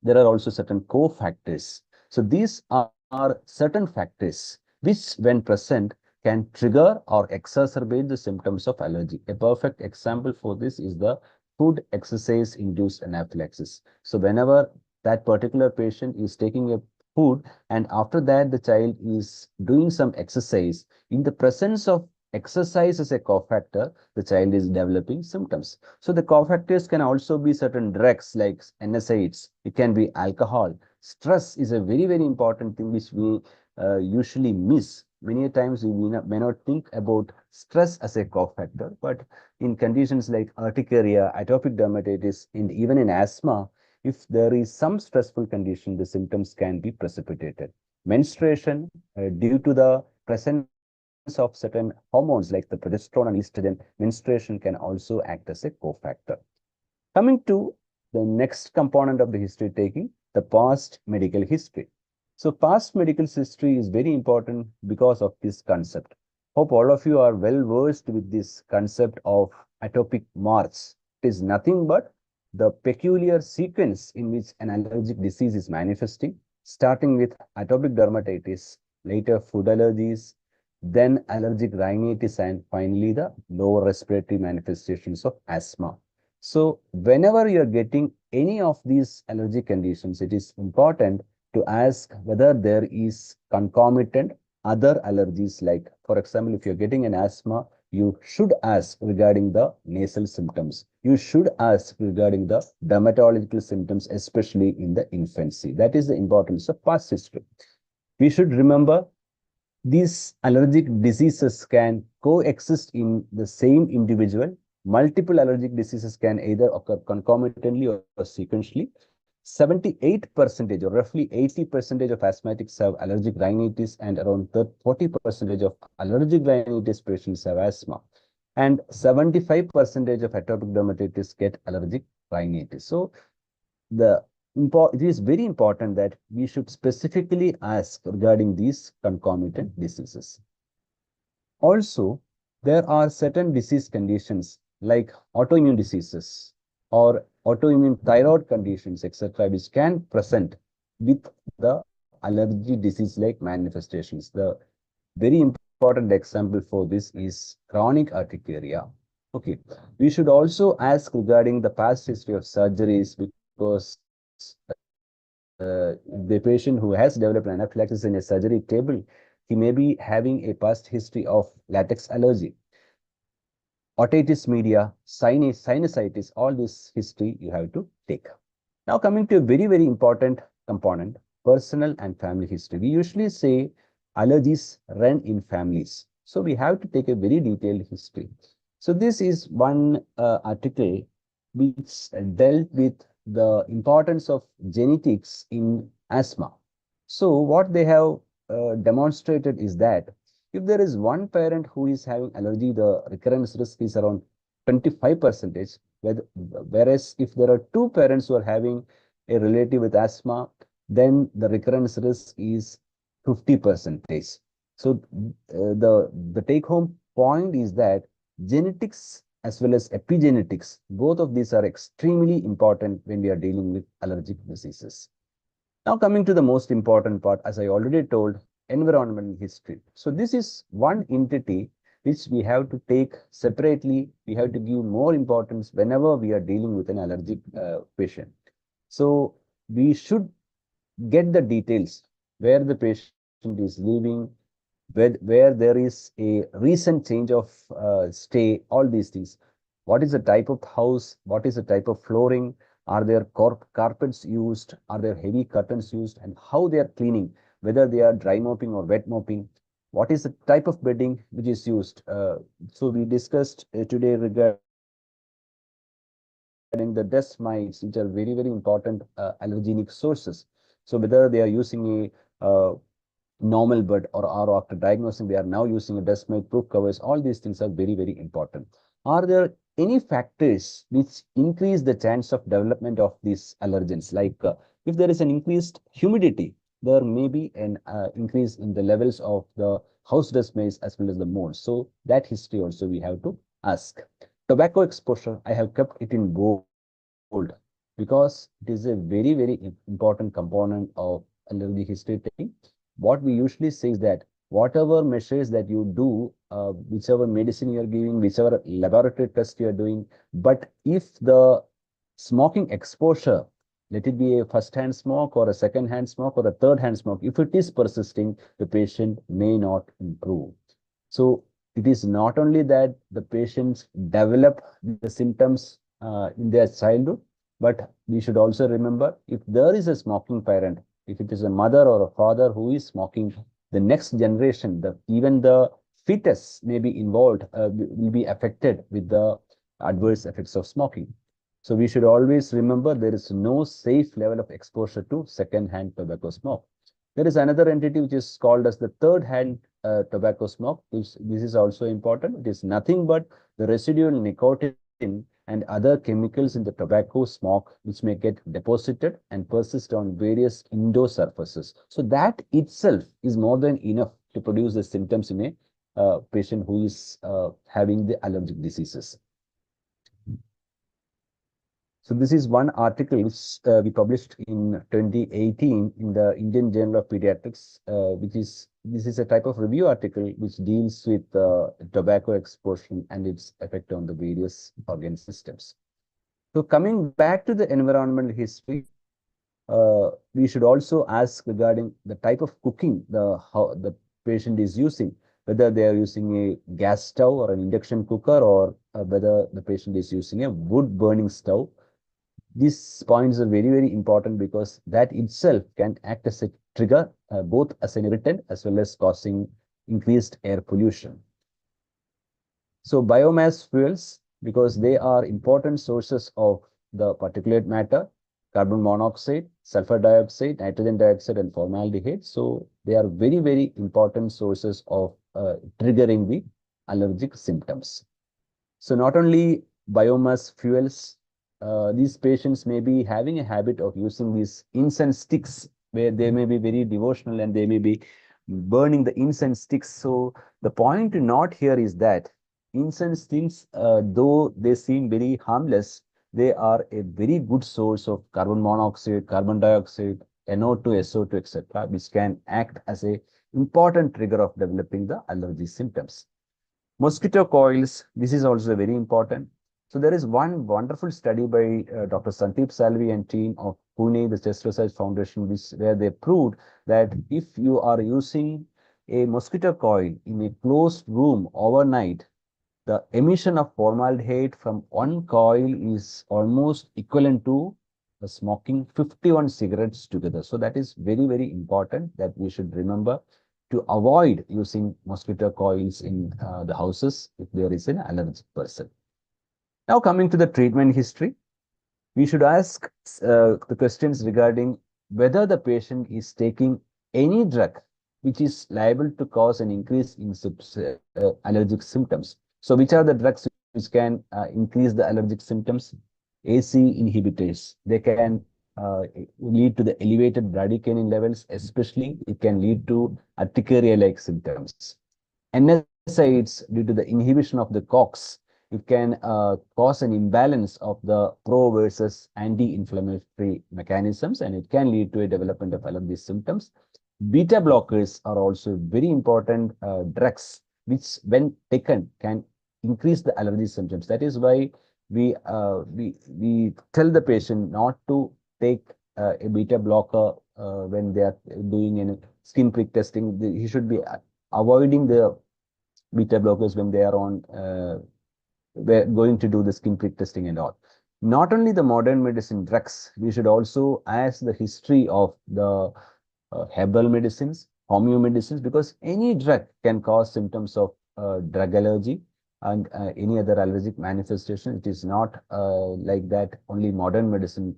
There are also certain cofactors. So these are certain factors which, when present, can trigger or exacerbate the symptoms of allergy. A perfect example for this is the food exercise induced anaphylaxis. So whenever that particular patient is taking a food and after that the child is doing some exercise, in the presence of exercise as a cofactor, the child is developing symptoms. So the cofactors can also be certain drugs like NSAIDs. It can be alcohol. Stress is a very, very important thing which we usually miss. Many times we may not think about stress as a cofactor, but in conditions like urticaria, atopic dermatitis, and even in asthma, if there is some stressful condition, the symptoms can be precipitated. Menstruation, due to the presence of certain hormones like the progesterone and estrogen, menstruation can also act as a cofactor. Coming to the next component of the history taking, the past medical history. So past medical history is very important because of this concept. Hope all of you are well versed with this concept of atopic march. It is nothing but the peculiar sequence in which an allergic disease is manifesting, starting with atopic dermatitis, later food allergies, then allergic rhinitis, and finally the lower respiratory manifestations of asthma. So, whenever you are getting any of these allergic conditions, it is important to ask whether there is concomitant other allergies. Like, for example, if you're getting an asthma, you should ask regarding the nasal symptoms. You should ask regarding the dermatological symptoms, especially in the infancy. That is the importance of past history. We should remember these allergic diseases can coexist in the same individual. Multiple allergic diseases can either occur concomitantly or sequentially. 78% or roughly 80% of asthmatics have allergic rhinitis, and around 40% of allergic rhinitis patients have asthma. And 75% of atopic dermatitis get allergic rhinitis. So it is very important that we should specifically ask regarding these concomitant diseases. Also, there are certain disease conditions like autoimmune diseases or autoimmune thyroid conditions, etc., which can present with the allergy disease-like manifestations. The very important example for this is chronic urticaria. Okay, we should also ask regarding the past history of surgeries, because the patient who has developed anaphylaxis in a surgery table, he may be having a past history of latex allergy, otitis media, sinusitis, all this history you have to take. Now coming to a very, very important component, personal and family history. We usually say allergies run in families. So we have to take a very detailed history. So this is one article which dealt with the importance of genetics in asthma. So what they have demonstrated is that if there is one parent who is having allergy, the recurrence risk is around 25%. Whereas if there are two parents who are having a relative with asthma, then the recurrence risk is 50%. So the take home point is that genetics as well as epigenetics, both of these are extremely important when we are dealing with allergic diseases. Now coming to the most important part, as I already told, environmental history. So this is one entity which we have to take separately. We have to give more importance whenever we are dealing with an allergic patient. So we should get the details where the patient is living, where there is a recent change of stay, all these things. What is the type of house? What is the type of flooring? Are there carpets used? Are there heavy curtains used? And how they are cleaning, whether they are dry mopping or wet mopping. What is the type of bedding which is used? So we discussed today regarding the dust mites, which are very, very important allergenic sources. So whether they are using a normal bed or after diagnosing, they are now using a dust mite proof covers. All these things are very, very important. Are there any factors which increase the chance of development of these allergens? Like if there is an increased humidity, there may be an increase in the levels of the house dust mites as well as the mold. So that history also we have to ask. Tobacco exposure, I have kept it in bold because it is a very, very important component of allergy history taking. What we usually say is that whatever measures that you do, whichever medicine you're giving, whichever laboratory test you're doing, but if the smoking exposure, let it be a first-hand smoke or a second-hand smoke or a third-hand smoke, if it is persisting, the patient may not improve. So it is not only that the patients develop the symptoms in their childhood, but we should also remember if there is a smoking parent, if it is a mother or a father who is smoking, the next generation, even the fetus may be involved, will be affected with the adverse effects of smoking. So we should always remember there is no safe level of exposure to second-hand tobacco smoke. There is another entity which is called as the third-hand tobacco smoke. This is also important. It is nothing but the residual nicotine and other chemicals in the tobacco smoke which may get deposited and persist on various indoor surfaces. So that itself is more than enough to produce the symptoms in a patient who is having the allergic diseases. So this is one article which we published in 2018 in the Indian Journal of Pediatrics, this is a type of review article which deals with tobacco exposure and its effect on the various organ systems. So coming back to the environmental history, we should also ask regarding the type of cooking how the patient is using, whether they are using a gas stove or an induction cooker, or whether the patient is using a wood burning stove. These points are very, very important because that itself can act as a trigger, both as an irritant as well as causing increased air pollution. So biomass fuels, because they are important sources of the particulate matter, carbon monoxide, sulfur dioxide, nitrogen dioxide, and formaldehyde. So they are very, very important sources of triggering the allergic symptoms. So not only biomass fuels, these patients may be having a habit of using these incense sticks, where they may be very devotional and they may be burning the incense sticks. So the point to note here is that incense sticks, though they seem very harmless, they are a very good source of carbon monoxide, carbon dioxide, NO2, SO2, etc., which can act as a important trigger of developing the allergy symptoms. Mosquito coils, this is also very important. So there is one wonderful study by Dr. Sandeep Salvi and team of Pune, the Chest Research Foundation, where they proved that if you are using a mosquito coil in a closed room overnight, the emission of formaldehyde from one coil is almost equivalent to smoking 51 cigarettes together. So that is very, very important that we should remember to avoid using mosquito coils in the houses if there is an allergic person. Now coming to the treatment history, we should ask the questions regarding whether the patient is taking any drug which is liable to cause an increase in allergic symptoms. So which are the drugs which can increase the allergic symptoms? AC inhibitors. They can lead to the elevated bradykinin levels, especially it can lead to urticaria-like symptoms. NSAIDs, due to the inhibition of the COX, it can cause an imbalance of the pro versus anti-inflammatory mechanisms, and it can lead to a development of allergy symptoms. Beta blockers are also very important drugs, which when taken can increase the allergy symptoms. That is why we tell the patient not to take a beta blocker when they are doing any skin prick testing. He should be avoiding the beta blockers when they are on we're going to do the skin prick testing and all. Not only the modern medicine drugs, we should also ask the history of the herbal medicines, homeo medicines, because any drug can cause symptoms of drug allergy and any other allergic manifestation. It is not like that only modern medicine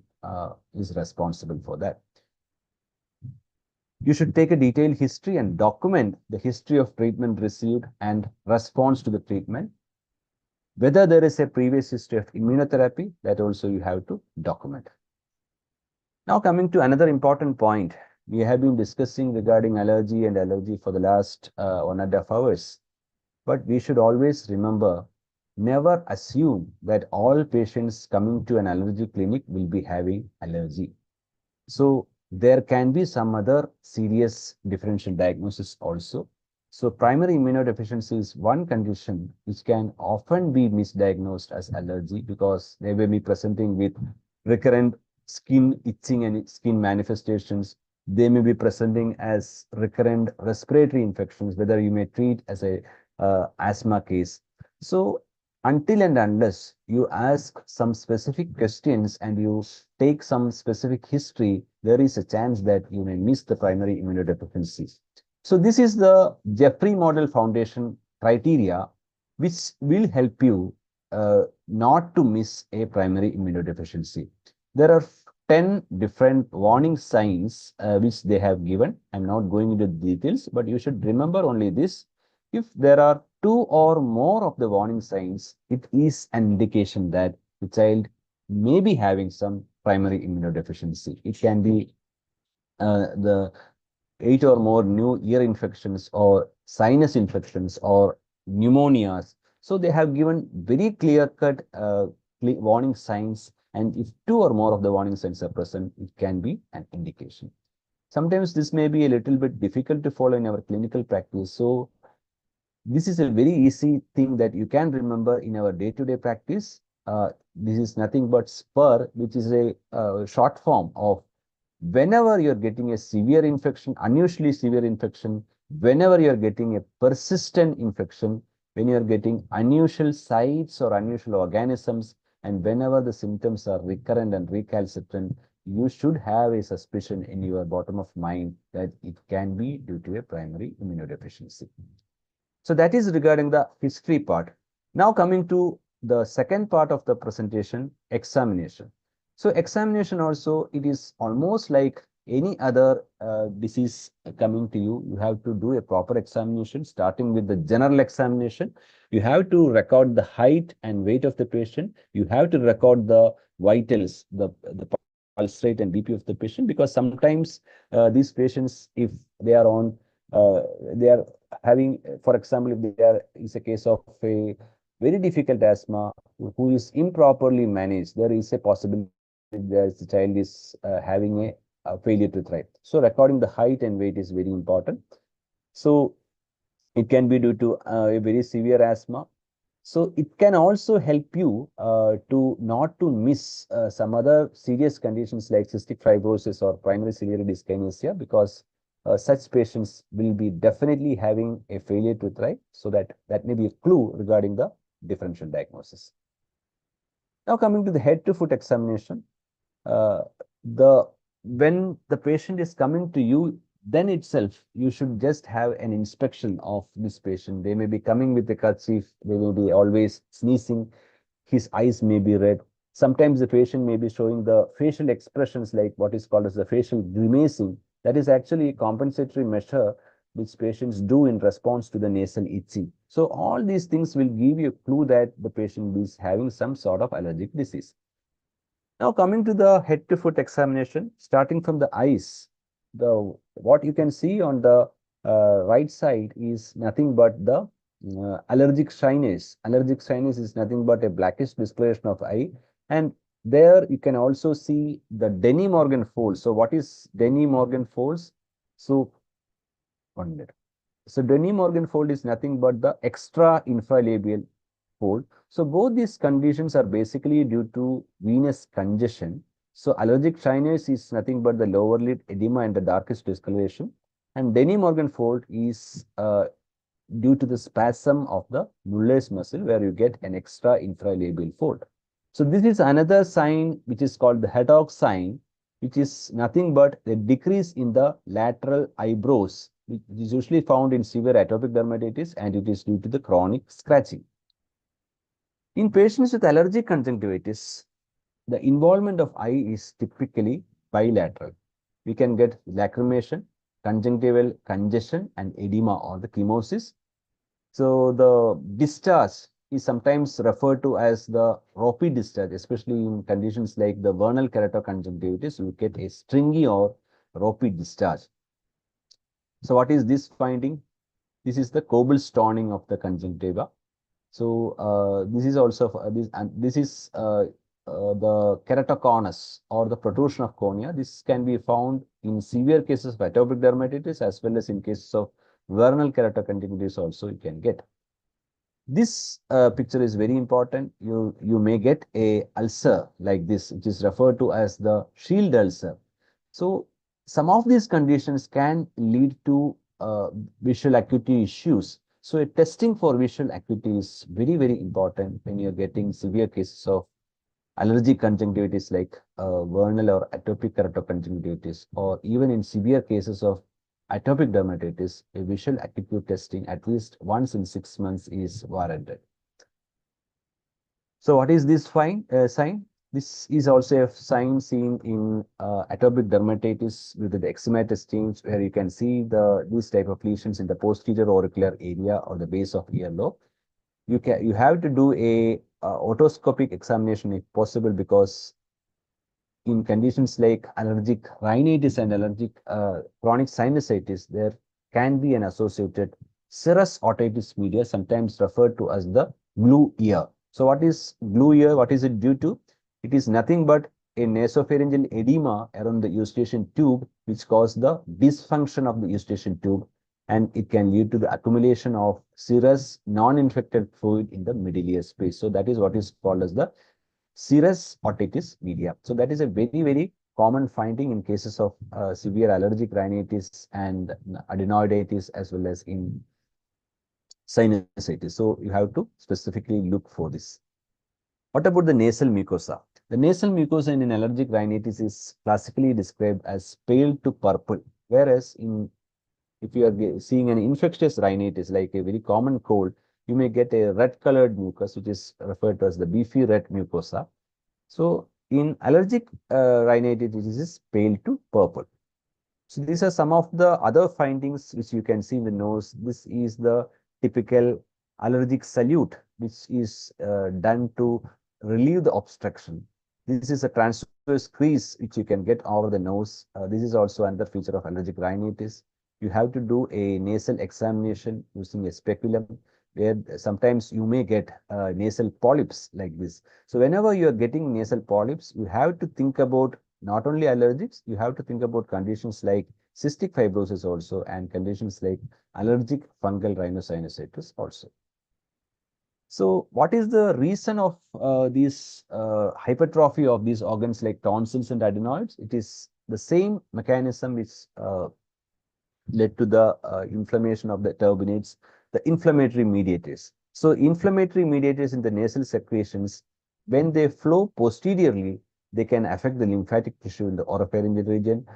is responsible for that. You should take a detailed history and document the history of treatment received and response to the treatment. Whether there is a previous history of immunotherapy, that also you have to document. Now coming to another important point, we have been discussing regarding allergy for the last 1.5 hours. But we should always remember, never assume that all patients coming to an allergy clinic will be having allergy. So there can be some other serious differential diagnosis also. So primary immunodeficiency is one condition which can often be misdiagnosed as allergy because they may be presenting with recurrent skin itching and skin manifestations. They may be presenting as recurrent respiratory infections, whether you may treat as a asthma case. So until and unless you ask some specific questions and you take some specific history, there is a chance that you may miss the primary immunodeficiency. So this is the Jeffrey Model Foundation criteria, which will help you not to miss a primary immunodeficiency. There are 10 different warning signs which they have given. I'm not going into the details, but you should remember only this. If there are 2 or more of the warning signs, it is an indication that the child may be having some primary immunodeficiency. It can be 8 or more new ear infections or sinus infections or pneumonias. So they have given very clear-cut warning signs, and if 2 or more of the warning signs are present, it can be an indication. Sometimes this may be a little bit difficult to follow in our clinical practice. So this is a very easy thing that you can remember in our day-to-day practice. This is nothing but SPUR, which is a short form of whenever you're getting a severe infection, unusually severe infection, whenever you're getting a persistent infection, when you're getting unusual sites or unusual organisms, and whenever the symptoms are recurrent and recalcitrant, you should have a suspicion in your bottom of mind that it can be due to a primary immunodeficiency. So that is regarding the history part. Now coming to the second part of the presentation, examination. So examination also, it is almost like any other disease coming to you. You have to do a proper examination, starting with the general examination. You have to record the height and weight of the patient. You have to record the vitals, the pulse rate and BP of the patient, because sometimes these patients, if they are on, they are having, for example, if there is a case of a very difficult asthma who is improperly managed, there is a possibility that the child is having a failure to thrive. So recording the height and weight is very important. So it can be due to a very severe asthma. So it can also help you to not to miss some other serious conditions like cystic fibrosis or primary ciliary dyskinesia, because such patients will be definitely having a failure to thrive. So that may be a clue regarding the differential diagnosis. Now coming to the head to foot examination, when the patient is coming to you, then itself you should just have an inspection of this patient. They may be coming with a kerchief, they may be always sneezing, his eyes may be red. Sometimes the patient may be showing the facial expressions like what is called as the facial grimacing. That is actually a compensatory measure which patients do in response to the nasal itching. So all these things will give you a clue that the patient is having some sort of allergic disease. Now coming to the head to foot examination, starting from the eyes, what you can see on the right side is nothing but the allergic shyness. Allergic shyness is nothing but a blackish discoloration of eye, and there you can also see the Denny Morgan folds. So what is Denny Morgan folds? So 1 minute. So Denny Morgan fold is nothing but the extra infralabial fold. So both these conditions are basically due to venous congestion. So allergic shyness is nothing but the lower lid edema and the darkest discoloration. And Denny Morgan fold is due to the spasm of the Muller's muscle, where you get an extra infralabial fold. So this is another sign which is called the Haddock sign, which is nothing but a decrease in the lateral eyebrows, which is usually found in severe atopic dermatitis, and it is due to the chronic scratching. In patients with allergic conjunctivitis, the involvement of eye is typically bilateral. We can get lacrimation, conjunctival congestion, and edema or the chemosis. So the discharge is sometimes referred to as the ropey discharge, especially in conditions like the vernal keratoconjunctivitis. You get a stringy or ropey discharge. So what is this finding? This is the cobblestoning of the conjunctiva. So this is also this is the keratoconus or the protrusion of cornea. This can be found in severe cases of atopic dermatitis as well as in cases of vernal keratoconjunctivitis also you can get. This picture is very important. You may get a ulcer like this, which is referred to as the shield ulcer. So some of these conditions can lead to visual acuity issues. So a testing for visual acuity is very, very important when you're getting severe cases of allergic conjunctivitis like vernal or atopic keratoconjunctivitis, or even in severe cases of atopic dermatitis, a visual acuity testing at least once in 6 months is warranted. So what is this sign? This is also a sign seen in atopic dermatitis with the eczema testing, where you can see these type of lesions in the posterior auricular area or the base of earlobe. You have to do a otoscopic examination if possible, because in conditions like allergic rhinitis and allergic chronic sinusitis, there can be an associated serous otitis media, sometimes referred to as the glue ear. So what is glue ear? What is it due to? It is nothing but a nasopharyngeal edema around the eustachian tube, which cause the dysfunction of the eustachian tube, and it can lead to the accumulation of serous non-infected fluid in the middle ear space. So that is what is called as the serous otitis media. So that is a very common finding in cases of severe allergic rhinitis and adenoiditis, as well as in sinusitis. So you have to specifically look for this. What about the nasal mucosa? The nasal mucosa in an allergic rhinitis is classically described as pale to purple, whereas if you are seeing an infectious rhinitis, like a very common cold, you may get a red-colored mucus, which is referred to as the beefy red mucosa. So in allergic rhinitis, it is pale to purple. So these are some of the other findings which you can see in the nose. This is the typical allergic salute, which is done to relieve the obstruction. This is a transverse crease which you can get over the nose. This is also another feature of allergic rhinitis. You have to do a nasal examination using a speculum, where sometimes you may get nasal polyps like this. So whenever you are getting nasal polyps, you have to think about not only allergics, you have to think about conditions like cystic fibrosis also, and conditions like allergic fungal rhinosinusitis also. So what is the reason of this hypertrophy of these organs like tonsils and adenoids? It is the same mechanism which led to the inflammation of the turbinates, the inflammatory mediators. So inflammatory mediators in the nasal secretions, when they flow posteriorly, they can affect the lymphatic tissue in the oropharyngeal region.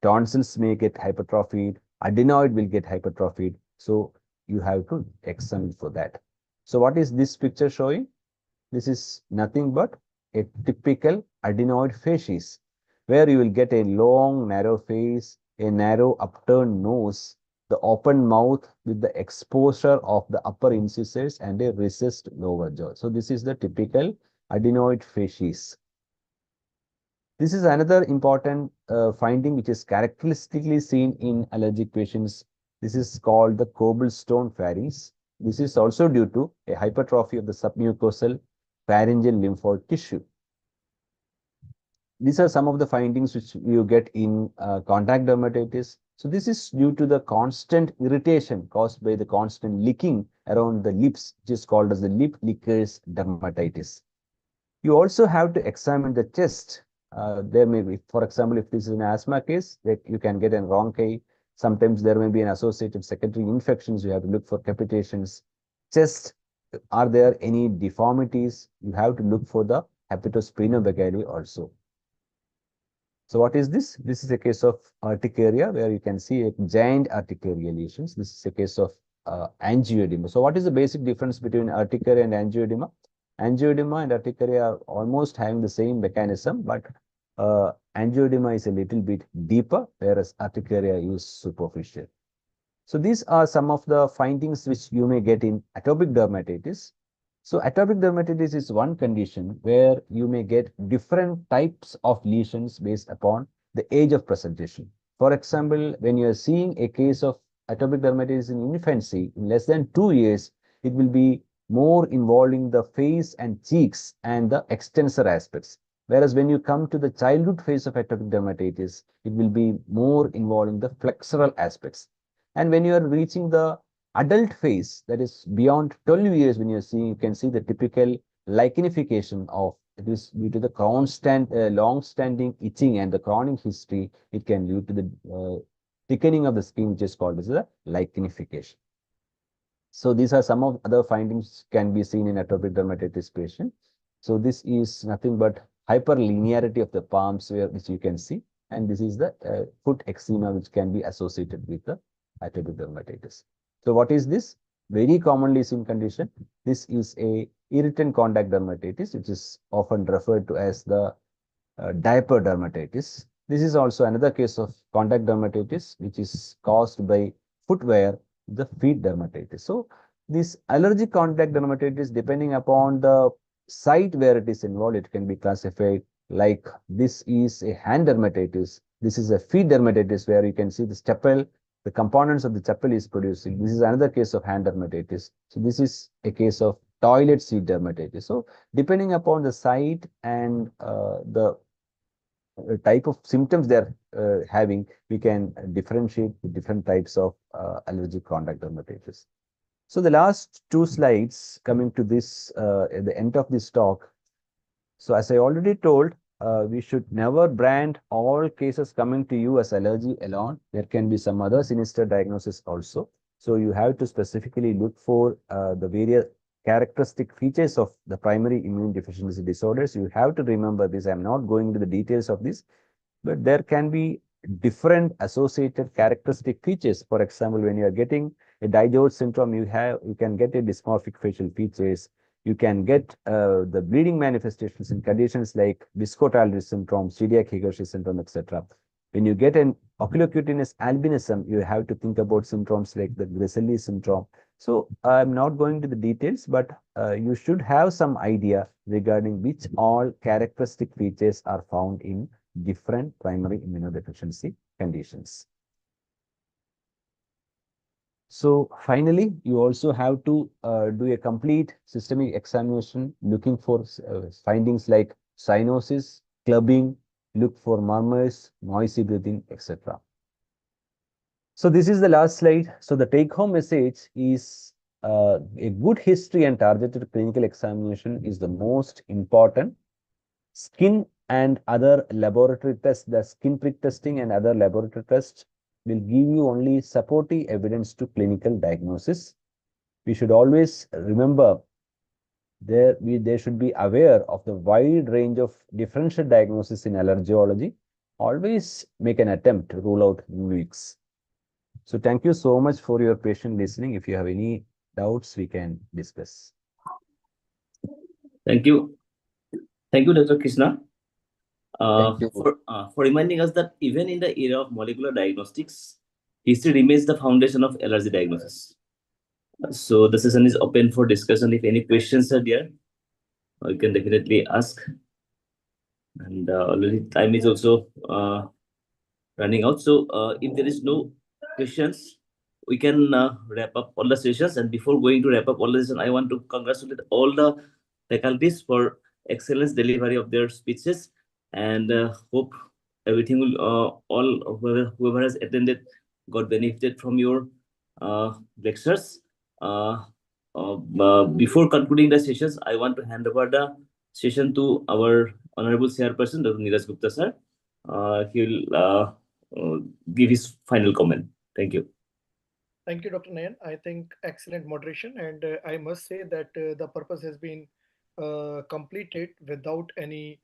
Tonsils may get hypertrophied, adenoid will get hypertrophied. So you have to examine for that. So what is this picture showing? This is nothing but a typical adenoid facies, where you will get a long, narrow face, a narrow upturned nose, the open mouth with the exposure of the upper incisors, and a recessed lower jaw. So this is the typical adenoid facies. This is another important finding which is characteristically seen in allergic patients. This is called the cobblestone pharynx. This is also due to a hypertrophy of the submucosal pharyngeal lymphoid tissue. These are some of the findings which you get in contact dermatitis. So this is due to the constant irritation caused by the constant licking around the lips, which is called as the lip lickers dermatitis. You also have to examine the chest. There may be, for example, if this is an asthma case, that you can get an rhonchi. Sometimes there may be an associated secondary infections. You have to look for capitations. Chest, are there any deformities? You have to look for the hepatosplenomegaly also. So what is this? This is a case of urticaria, where you can see a giant urticaria lesions. This is a case of angioedema. So what is the basic difference between urticaria and angioedema? Angioedema and urticaria are almost having the same mechanism, but angioedema is a little bit deeper, whereas urticaria is superficial. So these are some of the findings which you may get in atopic dermatitis. So atopic dermatitis is one condition where you may get different types of lesions based upon the age of presentation. For example, when you are seeing a case of atopic dermatitis in infancy, in less than 2 years, it will be more involving the face and cheeks and the extensor aspects. Whereas when you come to the childhood phase of atopic dermatitis, it will be more involving the flexural aspects. And when you are reaching the adult phase, that is beyond 12 years, when you're seeing, you can see the typical lichenification of it is due to the constant, long-standing itching and the chronic history. It can lead to the thickening of the skin, which is called as a lichenification. So these are some of other findings can be seen in atopic dermatitis patient. So this is nothing but hyperlinearity of the palms, which you can see, and this is the foot eczema, which can be associated with the atopic dermatitis. So what is this? Very commonly seen condition. This is a irritant contact dermatitis, which is often referred to as the diaper dermatitis. This is also another case of contact dermatitis, which is caused by footwear, the feet dermatitis. So this allergic contact dermatitis, depending upon the site where it is involved, it can be classified Like this is a hand dermatitis. This is a feet dermatitis where you can see the stapple, the components of the chapel is producing. This is another case of hand dermatitis. So this is a case of toilet seat dermatitis. So depending upon the site and the type of symptoms they're having, we can differentiate the different types of allergic contact dermatitis. So the last two slides coming to this at the end of this talk. So as I already told, we should never brand all cases coming to you as allergy alone. There can be some other sinister diagnosis also. So you have to specifically look for the various characteristic features of the primary immune deficiency disorders. You have to remember this. I'm not going into the details of this, but there can be different associated characteristic features. For example, when you are getting a Digeorge syndrome, you can get a dysmorphic facial features. You can get the bleeding manifestations in conditions like viscotality syndrome, celiac Higashii syndrome, etc. When you get an oculocutaneous albinism, you have to think about syndromes like the Griscelli syndrome. So I'm not going to the details, but you should have some idea regarding which all characteristic features are found in different primary immunodeficiency conditions. So finally, you also have to do a complete systemic examination, looking for findings like cyanosis, clubbing, look for murmurs, noisy breathing, etc. So this is the last slide. So the take-home message is a good history and targeted clinical examination is the most important. Skin and other laboratory tests, the skin prick testing and other laboratory tests will give you only supportive evidence to clinical diagnosis. We should always remember they should be aware of the wide range of differential diagnosis in allergology. Always make an attempt to rule out weeks. So thank you so much for your patient listening. If you have any doubts, we can discuss. Thank you. Thank you, Dr. Krishna. Thank you. For reminding us that even in the era of molecular diagnostics, history remains the foundation of allergy diagnosis. So the session is open for discussion. If any questions are there, you can definitely ask. And already time is also running out. So if there is no questions, we can wrap up all the sessions. And before going to wrap up all the sessions, I want to congratulate all the faculties for excellent delivery of their speeches, and hope everything will whoever has attended got benefited from your lectures. Before concluding the sessions, I want to hand over the session to our honorable chairperson, Dr. Neeraj Gupta sir. He will give his final comment. Thank you. Thank you, Dr. Nayan. I think excellent moderation, and I must say that the purpose has been completed without any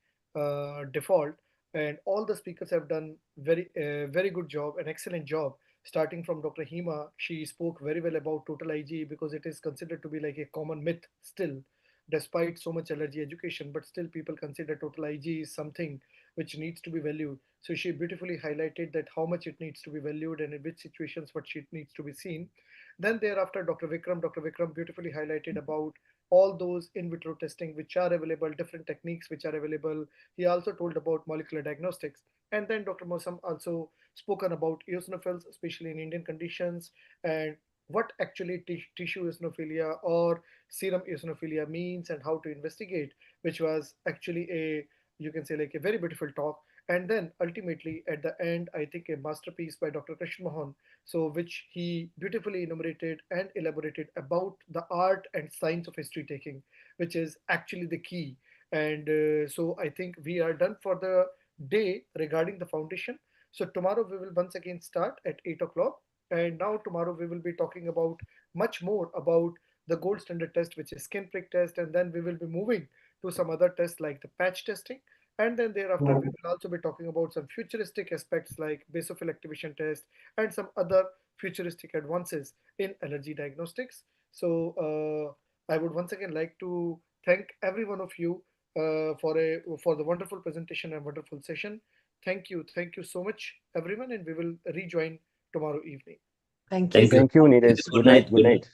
default, and all the speakers have done very good job, an excellent job. Starting from Dr. Hema, she spoke very well about total IgE because it is considered to be like a common myth still, despite so much allergy education, but still people consider total IgE is something which needs to be valued. So she beautifully highlighted that how much it needs to be valued and in which situations what shit needs to be seen. Then thereafter, Dr. Vikram beautifully highlighted about all those in vitro testing which are available, different techniques which are available. He also told about molecular diagnostics. And then Dr. Mosam also spoken about eosinophils, especially in Indian conditions, and what actually tissue eosinophilia or serum eosinophilia means and how to investigate, which was actually a, you can say, like a very beautiful talk. And then ultimately at the end, I think a masterpiece by Dr. Krishna Mohan, so which he beautifully enumerated and elaborated about the art and science of history taking, which is actually the key. And so I think we are done for the day regarding the foundation. So tomorrow we will once again start at 8 o'clock. And now tomorrow we will be talking about much more about the gold standard test, which is skin prick test, and then we will be moving to some other tests like the patch testing. And then thereafter, we will also be talking about some futuristic aspects like basophil activation test and some other futuristic advances in allergy diagnostics. So I would once again like to thank every one of you for the wonderful presentation and wonderful session. Thank you so much, everyone, and we will rejoin tomorrow evening. Thank you. Thank you. Thank you, Neeraj. Good night. Good night.